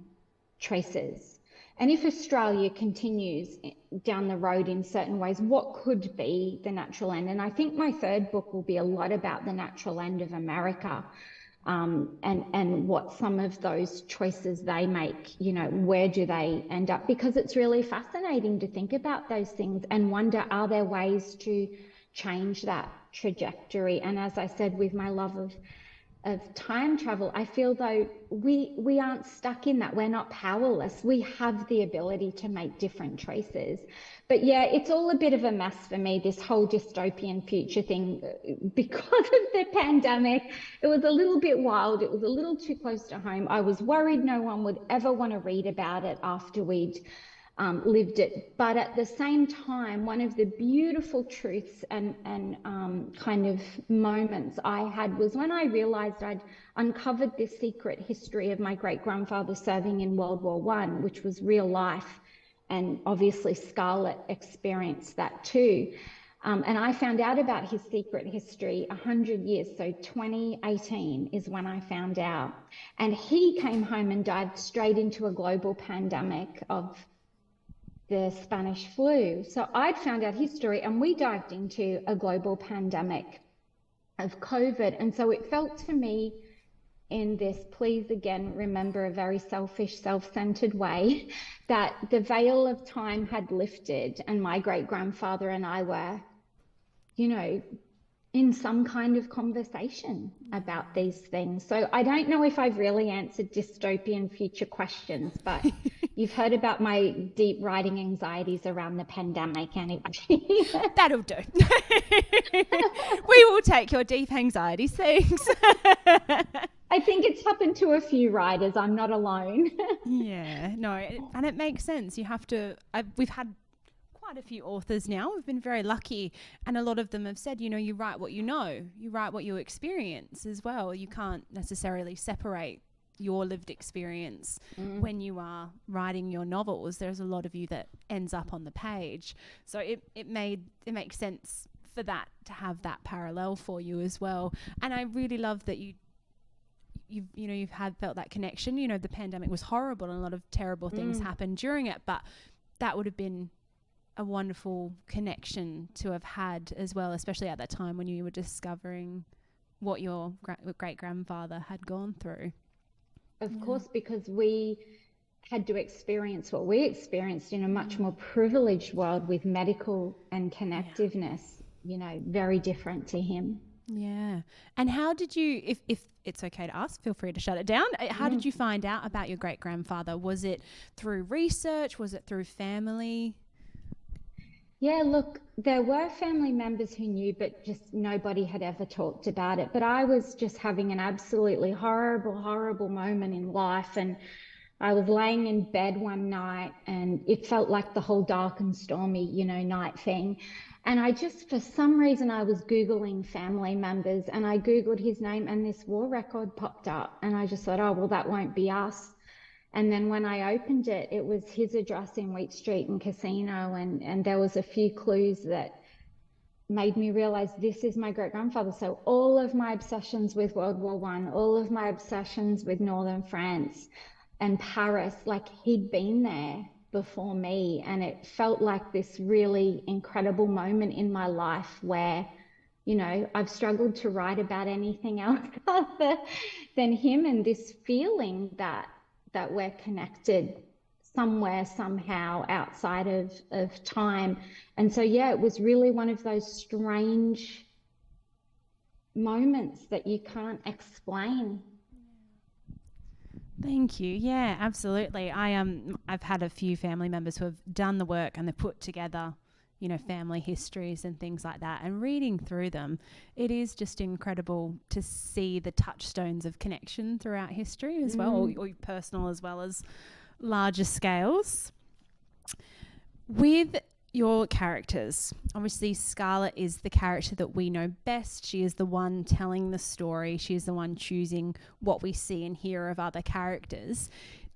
choices. And if Australia continues down the road in certain ways, what could be the natural end? And I think my third book will be a lot about the natural end of America, and what some of those choices they make, where do they end up? Because it's really fascinating to think about those things and wonder, are there ways to change that trajectory? And as I said, with my love of time travel, I feel though we aren't stuck in that. We're not powerless. We have the ability to make different choices. But yeah, it's all a bit of a mess for me, this whole dystopian future thing, because of the pandemic. It was a little bit wild. It was a little too close to home. I was worried no one would ever want to read about it after we'd lived it. But at the same time, one of the beautiful truths and kind of moments I had was when I realized I'd uncovered this secret history of my great-grandfather serving in World War I, which was real life. And obviously Scarlett experienced that too. And I found out about his secret history 100 years. So 2018 is when I found out. And he came home and dived straight into a global pandemic of the Spanish flu. So I'd found out his story, and we dived into a global pandemic of COVID. And so it felt to me, in this, please again remember, a very selfish, self-centered way, that the veil of time had lifted, and my great-grandfather and I were, in some kind of conversation about these things. So I don't know if I've really answered dystopian future questions, but you've heard about my deep writing anxieties around the pandemic anyway. That'll do. We will take your deep anxieties, thanks. I think it's happened to a few writers. I'm not alone. Yeah, no, and it makes sense. You have to, we've had quite a few authors now. We've been very lucky, and a lot of them have said, you write what you know, you write what you experience as well. You can't necessarily separate your lived experience when you are writing your novels. There's a lot of you that ends up on the page, so it makes sense for that to have that parallel for you as well. And I really love that you've felt that connection. The pandemic was horrible and a lot of terrible things happened during it, but that would have been a wonderful connection to have had as well, especially at that time when you were discovering what your great-grandfather had gone through. Of course, because we had to experience what we experienced in a much more privileged world with medical and connectiveness, very different to him. Yeah. And how did you, if it's okay to ask, feel free to shut it down. How did you find out about your great-grandfather? Was it through research? Was it through family? Yeah, look, there were family members who knew, but just nobody had ever talked about it. But I was just having an absolutely horrible, horrible moment in life. And I was laying in bed one night and it felt like the whole dark and stormy, night thing. And I just, for some reason, I was Googling family members and I Googled his name and this war record popped up. And I just thought, oh, well, that won't be us. And then when I opened it, it was his address in Wheat Street and Casino. And there was a few clues that made me realize this is my great grandfather. So all of my obsessions with World War I, all of my obsessions with Northern France and Paris, like he'd been there before me. And it felt like this really incredible moment in my life where, I've struggled to write about anything else other than him, and this feeling that we're connected somewhere, somehow outside of time. And so, yeah, it was really one of those strange moments that you can't explain. Thank you. Yeah, absolutely. I've had a few family members who have done the work and they've put together, family histories and things like that. And reading through them, it is just incredible to see the touchstones of connection throughout history as well, or personal as well as larger scales. With your characters, obviously Scarlett is the character that we know best. She is the one telling the story. She is the one choosing what we see and hear of other characters.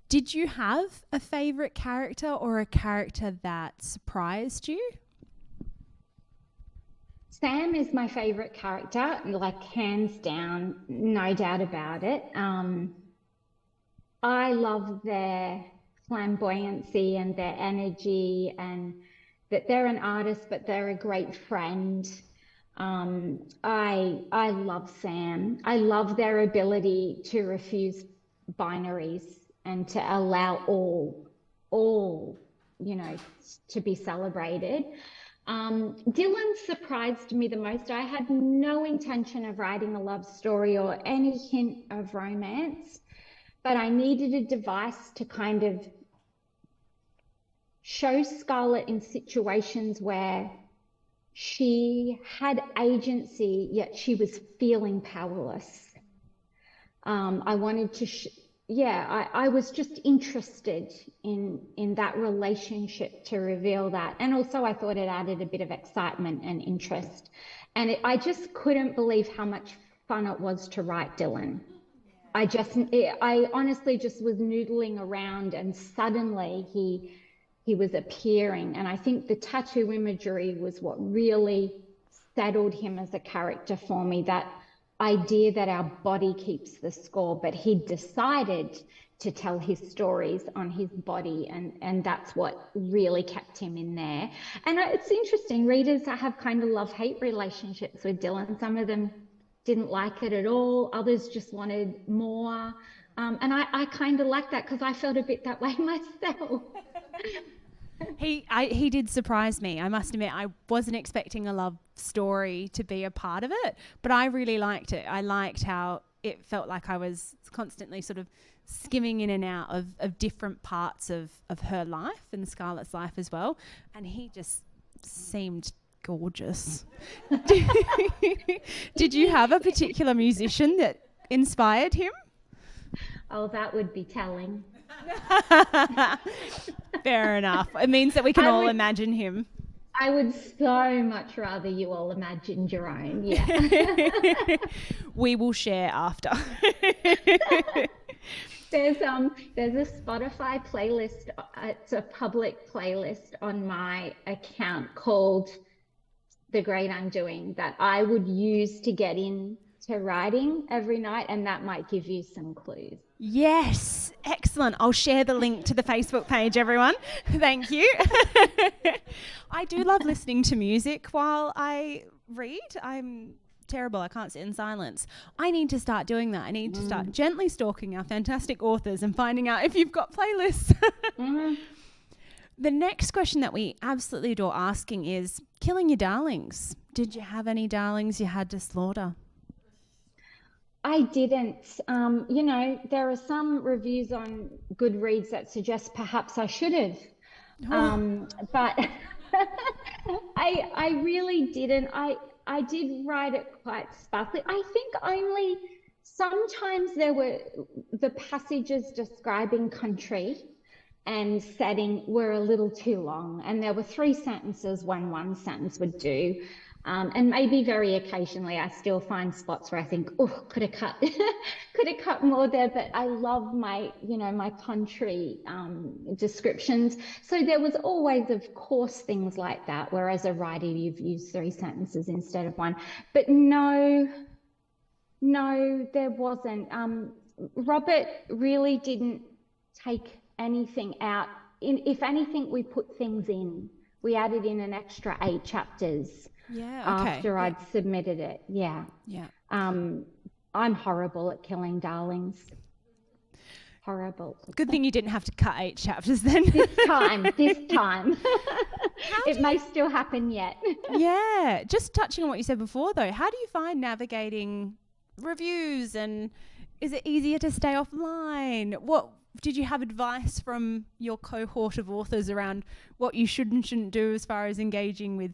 Did you have a favourite character or a character that surprised you? Sam is my favourite character, like hands down, no doubt about it. I love their flamboyancy and their energy, and that they're an artist, but they're a great friend. I love Sam. I love their ability to refuse binaries and to allow all, to be celebrated. Dylan surprised me the most. I had no intention of writing a love story or any hint of romance, but I needed a device to kind of show Scarlett in situations where she had agency, yet she was feeling powerless. I wanted to I was just interested in that relationship to reveal that. And also I thought it added a bit of excitement and interest. And I just couldn't believe how much fun it was to write Dylan. I honestly just was noodling around and suddenly he was appearing. And I think the tattoo imagery was what really settled him as a character for me, that idea that our body keeps the score, but he decided to tell his stories on his body, and that's what really kept him in there. And it's interesting, readers have kind of love-hate relationships with Dylan. Some of them didn't like it at all, others just wanted more, and I kind of like that because I felt a bit that way myself. He did surprise me. I must admit, I wasn't expecting a love story to be a part of it, but I really liked it. I liked how it felt like I was constantly sort of skimming in and out of different parts of her life and Scarlett's life as well. And he just seemed gorgeous. Did you have a particular musician that inspired him? Oh, that would be telling. Fair enough. It means that we can all imagine him. I would so much rather you all imagined your own. Yeah. We will share after. There's a Spotify playlist. It's a public playlist on my account called The Great Undoing that I would use to get into writing every night, and that might give you some clues. Yes, excellent. I'll share the link to the Facebook page, everyone. Thank you. I do love listening to music while I read. I'm terrible. I can't sit in silence. I need to start doing that. I need to start gently stalking our fantastic authors and finding out if you've got playlists. The next question that we absolutely adore asking is killing your darlings. Did you have any darlings you had to slaughter? I didn't. There are some reviews on Goodreads that suggest perhaps I should have. But I really didn't. I did write it quite sparsely. I think only sometimes there were the passages describing country and setting were a little too long, and there were 3 sentences when one sentence would do. And maybe very occasionally I still find spots where I think, oh, could have cut could have cut more there, but I love my country descriptions. So there was always, of course, things like that, where as a writer you've used 3 sentences instead of one. But no, there wasn't. Robert really didn't take anything out. If anything, we put things in. We added in an extra 8 chapters. Yeah, okay. After I'd submitted it. Yeah. Yeah. I'm horrible at killing darlings. Horrible. Good thing you didn't have to cut 8 chapters then. This time. It may still happen yet. Yeah. Just touching on what you said before though, how do you find navigating reviews, and is it easier to stay offline? What did you have advice from your cohort of authors around what you should and shouldn't do as far as engaging with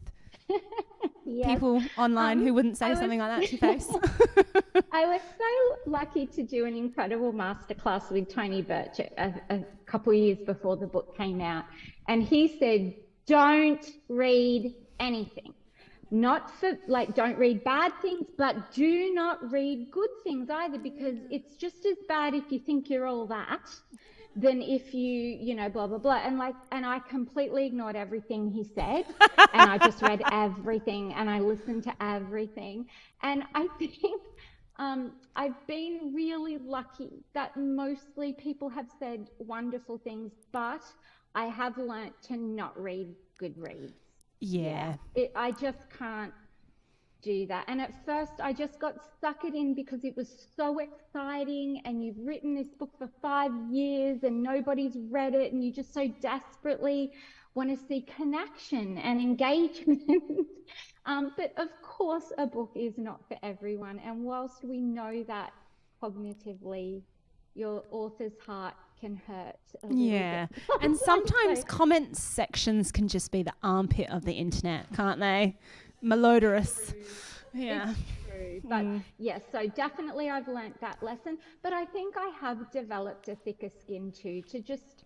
people online who wouldn't say something like that to your face? I was so lucky to do an incredible masterclass with Tony Birch a couple of years before the book came out. And he said, don't read anything. Not for, don't read bad things, but do not read good things either, because it's just as bad if you think you're all that than if you blah, blah, blah. And I completely ignored everything he said. And I just read everything and I listened to everything. And I think I've been really lucky that mostly people have said wonderful things, but I have learnt to not read Goodreads. Yeah. I just can't do that. And at first I just got suckered in because it was so exciting, and you've written this book for 5 years and nobody's read it, and you just so desperately want to see connection and engagement. But of course a book is not for everyone, and whilst we know that cognitively, your author's heart can hurt a little bit. And sometimes comment sections can just be the armpit of the internet, can't they? Malodorous. Yeah. It's true. But yes, so definitely I've learnt that lesson, but I think I have developed a thicker skin too, to just,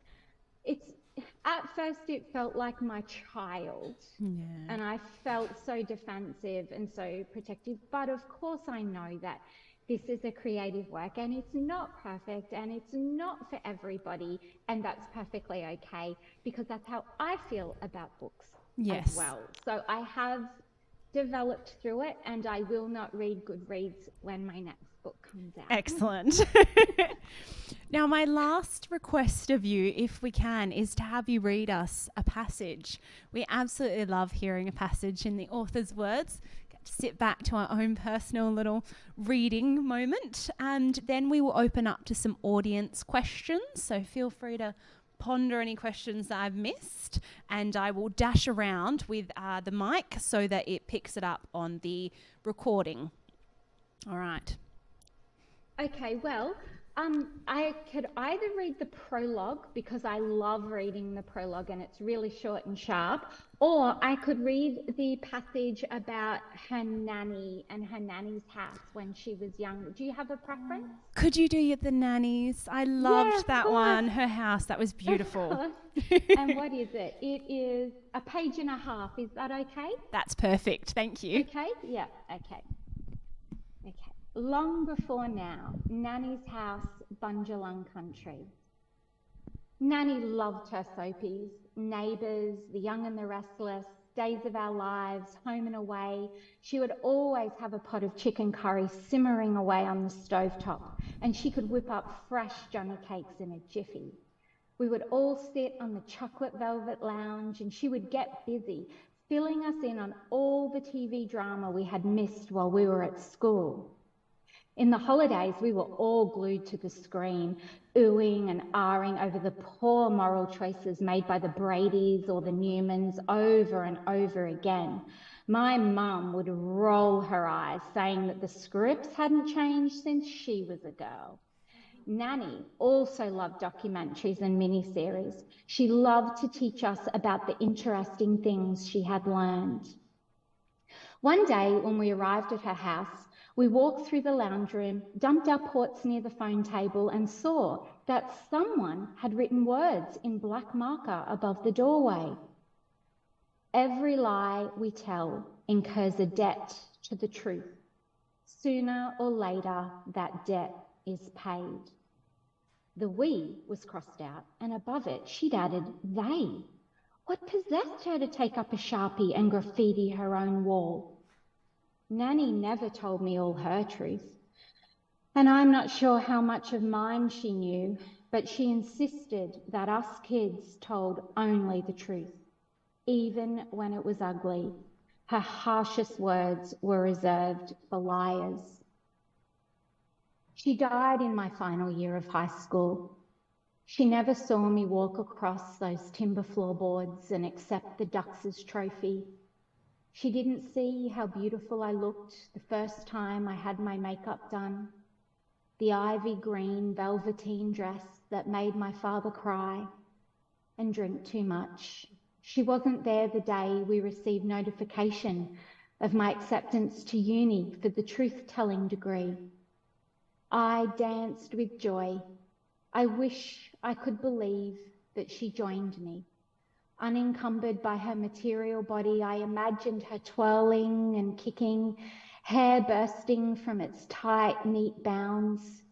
at first it felt like my child, and I felt so defensive and so protective, but of course I know that this is a creative work and it's not perfect and it's not for everybody, and that's perfectly okay, because that's how I feel about books as well. So I have developed through it, and I will not read Goodreads when my next book comes out. Excellent. Now, my last request of you, if we can, is to have you read us a passage. We absolutely love hearing a passage in the author's words. Sit back to our own personal little reading moment, and then we will open up to some audience questions, so feel free to ponder any questions that I've missed, and I will dash around with the mic so that it picks it up on the recording. All right. Okay, well, I could either read the prologue, because I love reading the prologue and it's really short and sharp, or I could read the passage about her nanny and her nanny's house when she was young. Do you have a preference? Could you do the nannies? I loved that one. Her house, that was beautiful. And what is it? It is a page and a half. Is that okay? That's perfect. Thank you. Okay, yeah, okay. Long before now, Nanny's house, Bunjalung country. Nanny loved her soapies, Neighbours, The Young and the Restless, Days of Our Lives, Home and Away. She would always have a pot of chicken curry simmering away on the stovetop, and she could whip up fresh Johnny cakes in a jiffy. We would all sit on the chocolate velvet lounge, and she would get busy, filling us in on all the TV drama we had missed while we were at school. In the holidays, we were all glued to the screen, oohing and ahhing over the poor moral choices made by the Bradys or the Newmans over and over again. My mum would roll her eyes, saying that the scripts hadn't changed since she was a girl. Nanny also loved documentaries and miniseries. She loved to teach us about the interesting things she had learned. One day when we arrived at her house, we walked through the lounge room, dumped our ports near the phone table and saw that someone had written words in black marker above the doorway. Every lie we tell incurs a debt to the truth. Sooner or later, that debt is paid. The we was crossed out, and above it she'd added they. What possessed her to take up a Sharpie and graffiti her own wall? Nanny never told me all her truth, and I'm not sure how much of mine she knew, but she insisted that us kids told only the truth, even when it was ugly. Her harshest words were reserved for liars. She died in my final year of high school. She never saw me walk across those timber floorboards and accept the Ducks' trophy. She didn't see how beautiful I looked the first time I had my makeup done. The ivy green velveteen dress that made my father cry and drink too much. She wasn't there the day we received notification of my acceptance to uni for the truth-telling degree. I danced with joy. I wish I could believe that she joined me. Unencumbered by her material body, I imagined her twirling and kicking, hair bursting from its tight, neat bounds.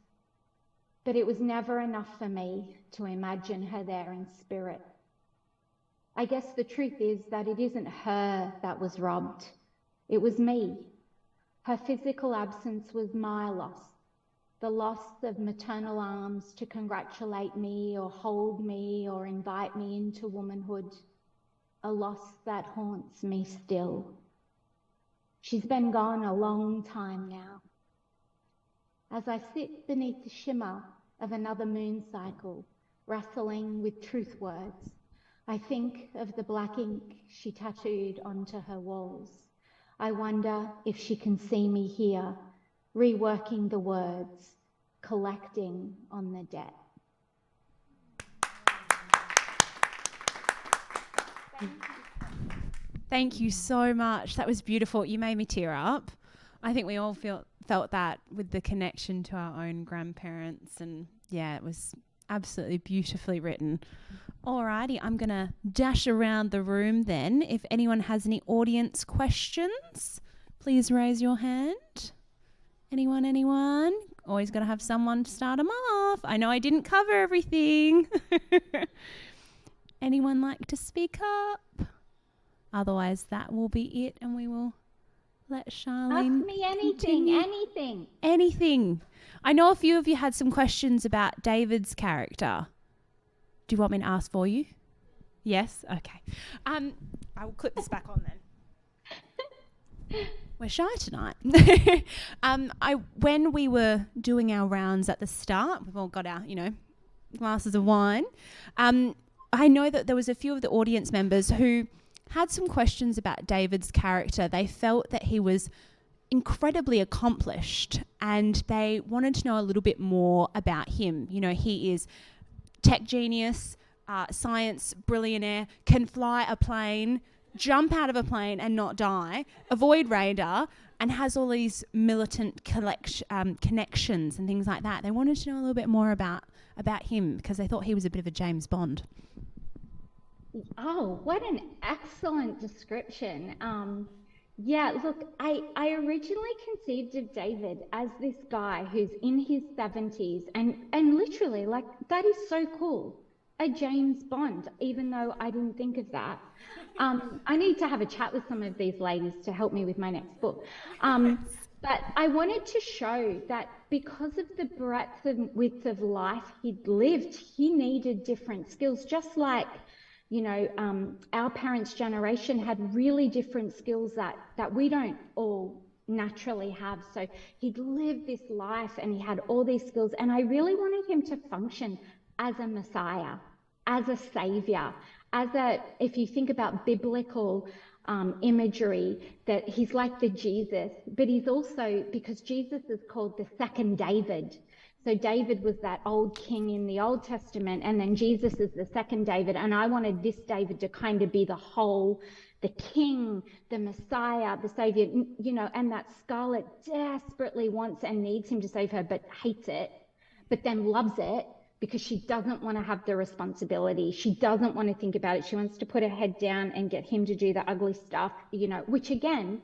But it was never enough for me to imagine her there in spirit. I guess the truth is that it isn't her that was robbed. It was me. Her physical absence was my loss. The loss of maternal arms to congratulate me or hold me or invite me into womanhood. A loss that haunts me still. She's been gone a long time now. As I sit beneath the shimmer of another moon cycle, wrestling with truth words, I think of the black ink she tattooed onto her walls. I wonder if she can see me here, reworking the words, collecting on the debt. Thank you so much. That was beautiful. You made me tear up. I think we all felt that with the connection to our own grandparents, and yeah, it was absolutely beautifully written. Alrighty, I'm going to dash around the room then. If anyone has any audience questions, please raise your hand. Anyone? Always got to have someone to start them off. I know I didn't cover everything. Anyone like to speak up? Otherwise, that will be it, and we will let Sharlene Ask me anything, continue. Anything. I know a few of you had some questions about David's character. Do you want me to ask for you? Yes? Okay. I will clip this back on then. We're shy tonight. When we were doing our rounds at the start, we've all got our, glasses of wine. I know that there was a few of the audience members who had some questions about David's character. They felt that he was incredibly accomplished and they wanted to know a little bit more about him. He is tech genius, science billionaire, can fly a plane, jump out of a plane and not die, avoid radar, and has all these militant connections and things like that. They wanted to know a little bit more about him because they thought he was a bit of a James Bond. Oh, what an excellent description. Yeah, look, I originally conceived of David as this guy who's in his 70s and literally, like, that is so cool. A James Bond, even though I didn't think of that. I need to have a chat with some of these ladies to help me with my next book. But I wanted to show that because of the breadth and width of life he'd lived, he needed different skills, just like our parents' generation had really different skills that we don't all naturally have. So he'd lived this life and he had all these skills. And I really wanted him to function as a messiah, as a savior, if you think about biblical imagery, that he's like the Jesus, but he's also, because Jesus is called the second David. So David was that old king in the Old Testament, and then Jesus is the second David. And I wanted this David to kind of be the king, the Messiah, the Savior, and that Scarlett desperately wants and needs him to save her, but hates it, but then loves it because she doesn't want to have the responsibility. She doesn't want to think about it. She wants to put her head down and get him to do the ugly stuff, which again,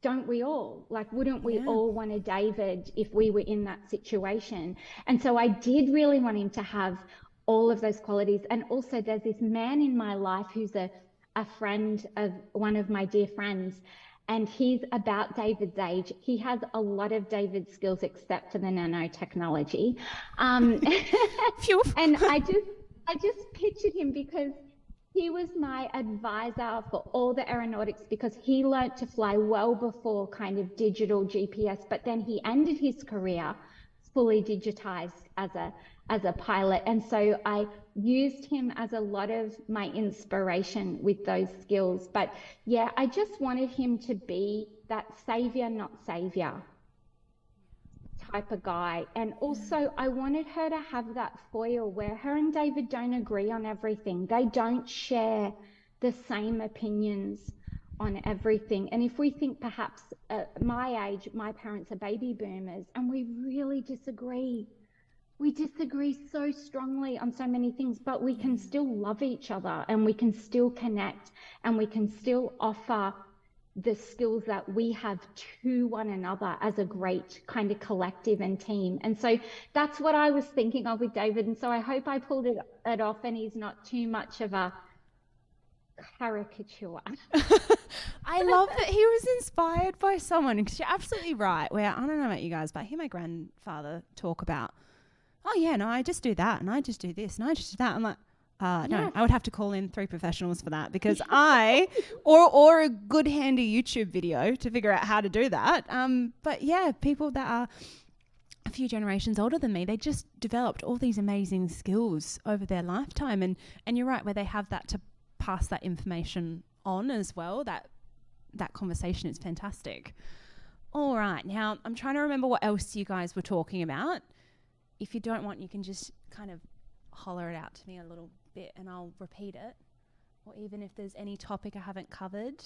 don't we all? Like, wouldn't we all want a David if we were in that situation? And so I did really want him to have all of those qualities. And also there's this man in my life who's a friend of one of my dear friends, and he's about David's age. He has a lot of David's skills except for the nanotechnology. And I just pictured him because he was my advisor for all the aeronautics, because he learnt to fly well before kind of digital GPS, but then he ended his career fully digitized as a pilot. And so I used him as a lot of my inspiration with those skills. But yeah, I just wanted him to be that savior, not savior type of guy. And also I wanted her to have that foil where her and David don't agree on everything. They don't share the same opinions on everything. And if we think perhaps my age, my parents are baby boomers, and we really disagree. We disagree so strongly on so many things, but we can still love each other, and we can still connect, and we can still offer the skills that we have to one another as a great kind of collective and team. And so that's what I was thinking of with David. And so I hope I pulled it off and he's not too much of a caricature. I love that he was inspired by someone, because you're absolutely right. Where, I don't know about you guys, but I hear my grandfather talk about, oh yeah, no, I just do that, and I just do this, and I just do that. I'm like, no, I would have to call in 3 professionals for that, because or a good handy YouTube video to figure out how to do that. But yeah, people that are a few generations older than me, they just developed all these amazing skills over their lifetime. And you're right, where they have that to pass that information on as well. That conversation is fantastic. All right, now I'm trying to remember what else you guys were talking about. If you don't want, you can just kind of holler it out to me a little bit and I'll repeat it. Or even if there's any topic I haven't covered.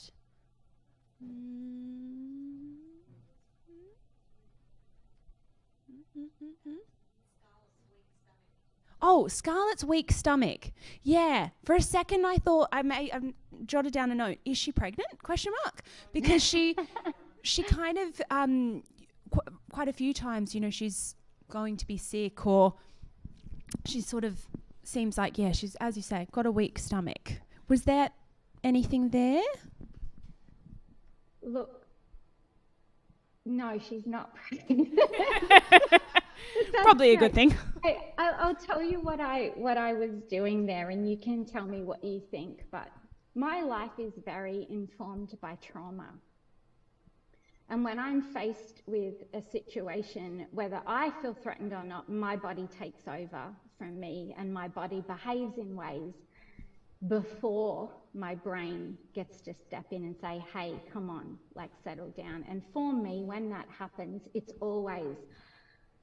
Oh, Scarlett's weak stomach. Yeah. For a second, I thought I jotted down a note. Is she pregnant? ? Because she kind of quite a few times, she's going to be sick, or she sort of seems like, she's, as you say, got a weak stomach. Was there anything there? Look, no, she's not pregnant. Probably a good thing. I'll tell you what I was doing there, and you can tell me what you think. But my life is very informed by trauma. And when I'm faced with a situation, whether I feel threatened or not, my body takes over from me, and my body behaves in ways before my brain gets to step in and say, hey, come on, like, settle down. And for me, when that happens, it's always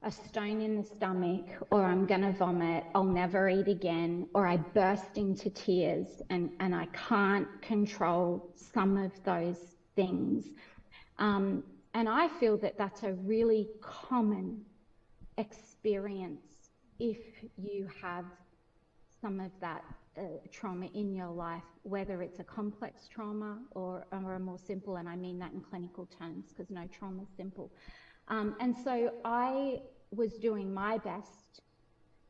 a stone in the stomach, or I'm gonna vomit, I'll never eat again, or I burst into tears, and I can't control some of those things. And I feel that that's a really common experience if you have some of that trauma in your life, whether it's a complex trauma or a more simple, and I mean that in clinical terms, because no trauma is simple. And so I was doing my best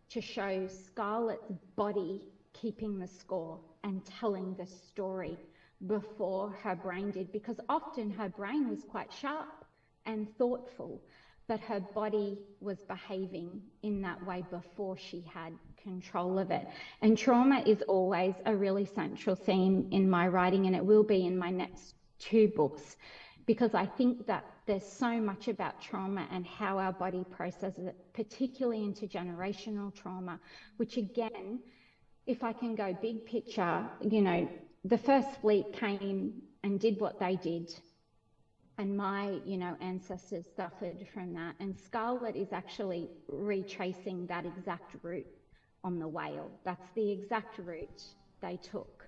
to show Scarlett's body keeping the score and telling the story before her brain did, because often her brain was quite sharp and thoughtful, but her body was behaving in that way before she had control of it. And trauma is always a really central theme in my writing, and it will be in my next 2 books, because I think that there's so much about trauma and how our body processes it, particularly intergenerational trauma, which again if I can go big picture, the first fleet came and did what they did. And my, ancestors suffered from that. And Scarlet is actually retracing that exact route on the whale. That's the exact route they took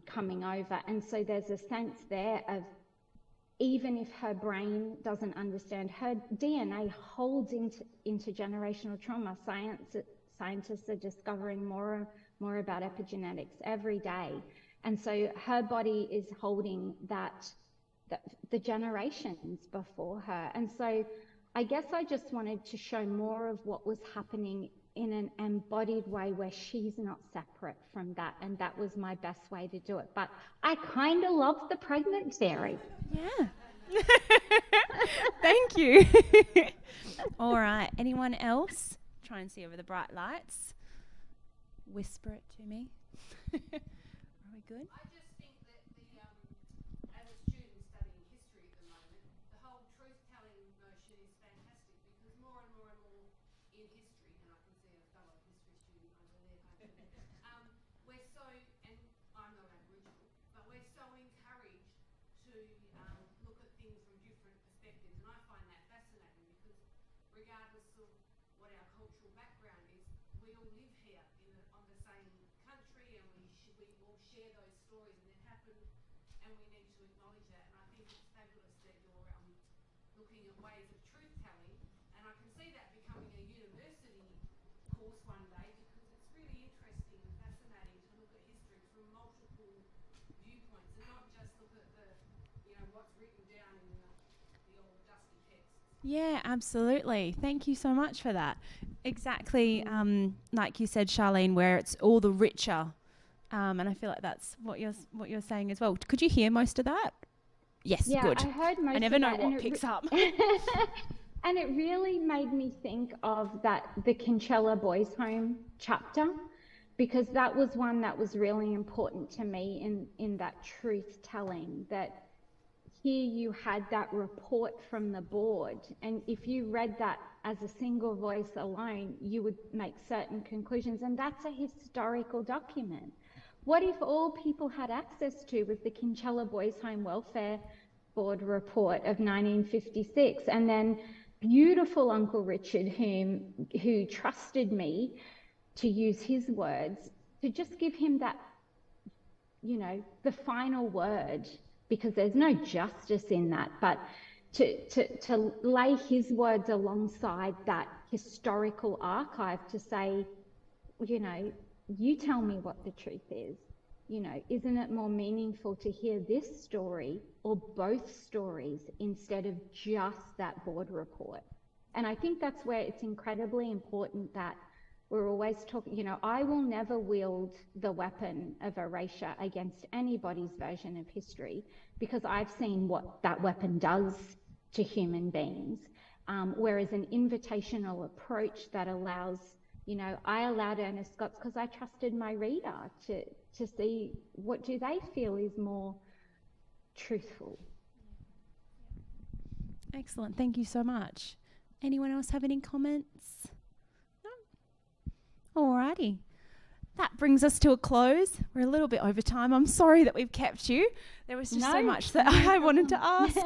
coming over. And so there's a sense there of, even if her brain doesn't understand, her DNA holds intergenerational trauma. Scientists are discovering more about epigenetics every day. And so her body is holding that the generations before her. And so I guess I just wanted to show more of what was happening in an embodied way where she's not separate from that. And that was my best way to do it. But I kind of love the pregnant theory. Yeah. Thank you. All right. Anyone else? Try and see over the bright lights. Whisper it to me. Are we good? I just think that as a student studying history at the moment, the whole truth-telling notion is fantastic, because more and more in history, and I can see a fellow history student over there, we're so, and I'm not Aboriginal, but we're so encouraged to look at things from different perspectives, and I find that fascinating, because regardless of what our cultural background is, we all live here on the same country, and we all share those stories, and it happened, and we need to acknowledge that. And I think it's fabulous that you're looking at ways of truth telling, and I can see that becoming a university course one day, because it's really interesting and fascinating to look at history from multiple viewpoints, and not just look at what's written down in the old dusty texts. Yeah, absolutely. Thank you so much for that. Exactly, like you said, Sharlene, where it's all the richer, and I feel like that's what you're saying as well. Could you hear most of that? Yes, yeah, good. I heard most. I never of know that, what picks up. And it really made me think of the Kinchela Boys Home chapter, because that was one that was really important to me in that truth telling, that here you had that report from the board, and if you read that as a single voice alone, you would make certain conclusions, and that's a historical document. What if all people had access to was the Kinchela Boys Home Welfare Board report of 1956, and then beautiful Uncle Richard, who trusted me to use his words, to just give him that, the final word, because there's no justice in that, but to lay his words alongside that historical archive to say, you tell me what the truth is. Isn't it more meaningful to hear this story or both stories instead of just that board report? And I think that's where it's incredibly important that we're always talking, I will never wield the weapon of erasure against anybody's version of history, because I've seen what that weapon does to human beings. Whereas an invitational approach that allows, I allowed Ernest Scott's because I trusted my reader to see what do they feel is more truthful. Excellent. Thank you so much. Anyone else have any comments? No? Alrighty. That brings us to a close. We're a little bit over time. I'm sorry that we've kept you. There was just so much that I wanted to ask.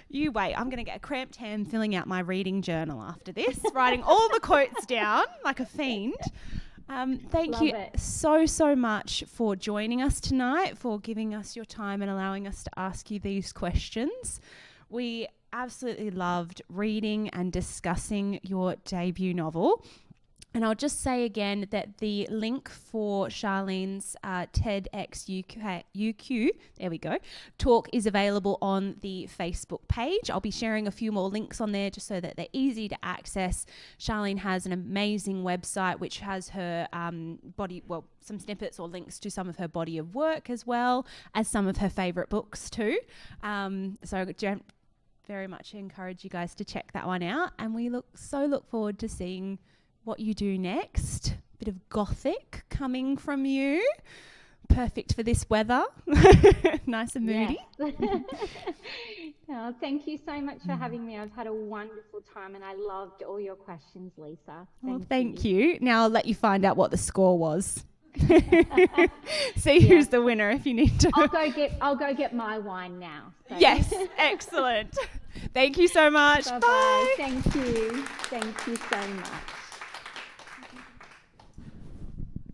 You wait. I'm going to get a cramped hand filling out my reading journal after this, writing all the quotes down like a fiend. Thank you so much for joining us tonight, for giving us your time and allowing us to ask you these questions. We absolutely loved reading and discussing your debut novel. And I'll just say again that the link for Sharlene's TEDxUQ, there we go, talk is available on the Facebook page. I'll be sharing a few more links on there just so that they're easy to access. Sharlene has an amazing website which has her some snippets or links to some of her body of work, as well as some of her favourite books too. So I very much encourage you guys to check that one out. And we look forward to seeing what you do next. Bit of gothic coming from you. Perfect for this weather. Nice and moody. Yes. Oh, thank you so much for having me. I've had a wonderful time and I loved all your questions, Lisa. Well, thank you. Now I'll let you find out what the score was. See who's the winner if you need to. I'll go get my wine now. So. Yes, excellent. Thank you so much. Bye-bye. Bye. Thank you. Thank you so much.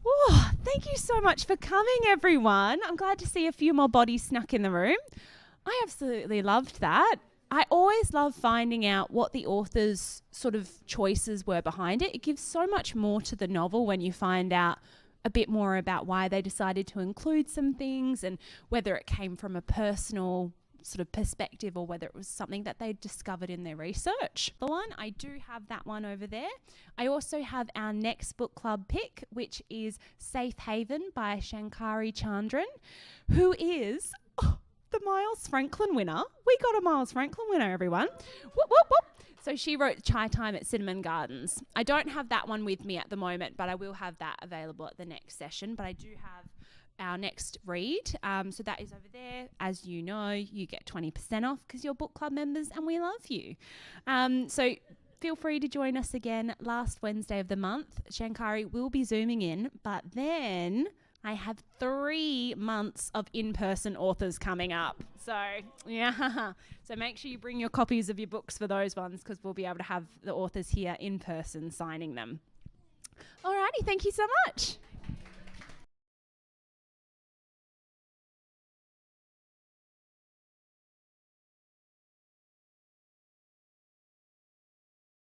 Oh, thank you so much for coming, everyone. I'm glad to see a few more bodies snuck in the room. I absolutely loved that. I always love finding out what the author's sort of choices were behind it. It gives so much more to the novel when you find out a bit more about why they decided to include some things and whether it came from a personal sort of perspective or whether it was something that they discovered in their research. The one, I do have that one over there. I also have our next book club pick, which is Safe Haven by Shankari Chandran, who is the Miles Franklin winner. We got a Miles Franklin winner, everyone. Whoop, whoop, whoop. So she wrote Chai Time at Cinnamon Gardens. I don't have that one with me at the moment, but I will have that available at the next session. But I do have our next read. So that is over there. As you know, you get 20% off because you're book club members and we love you. So feel free to join us again last Wednesday of the month. Shankari will be Zooming in, but then I have 3 months of in-person authors coming up. So, yeah. So make sure you bring your copies of your books for those ones because we'll be able to have the authors here in person signing them. Alrighty, thank you so much.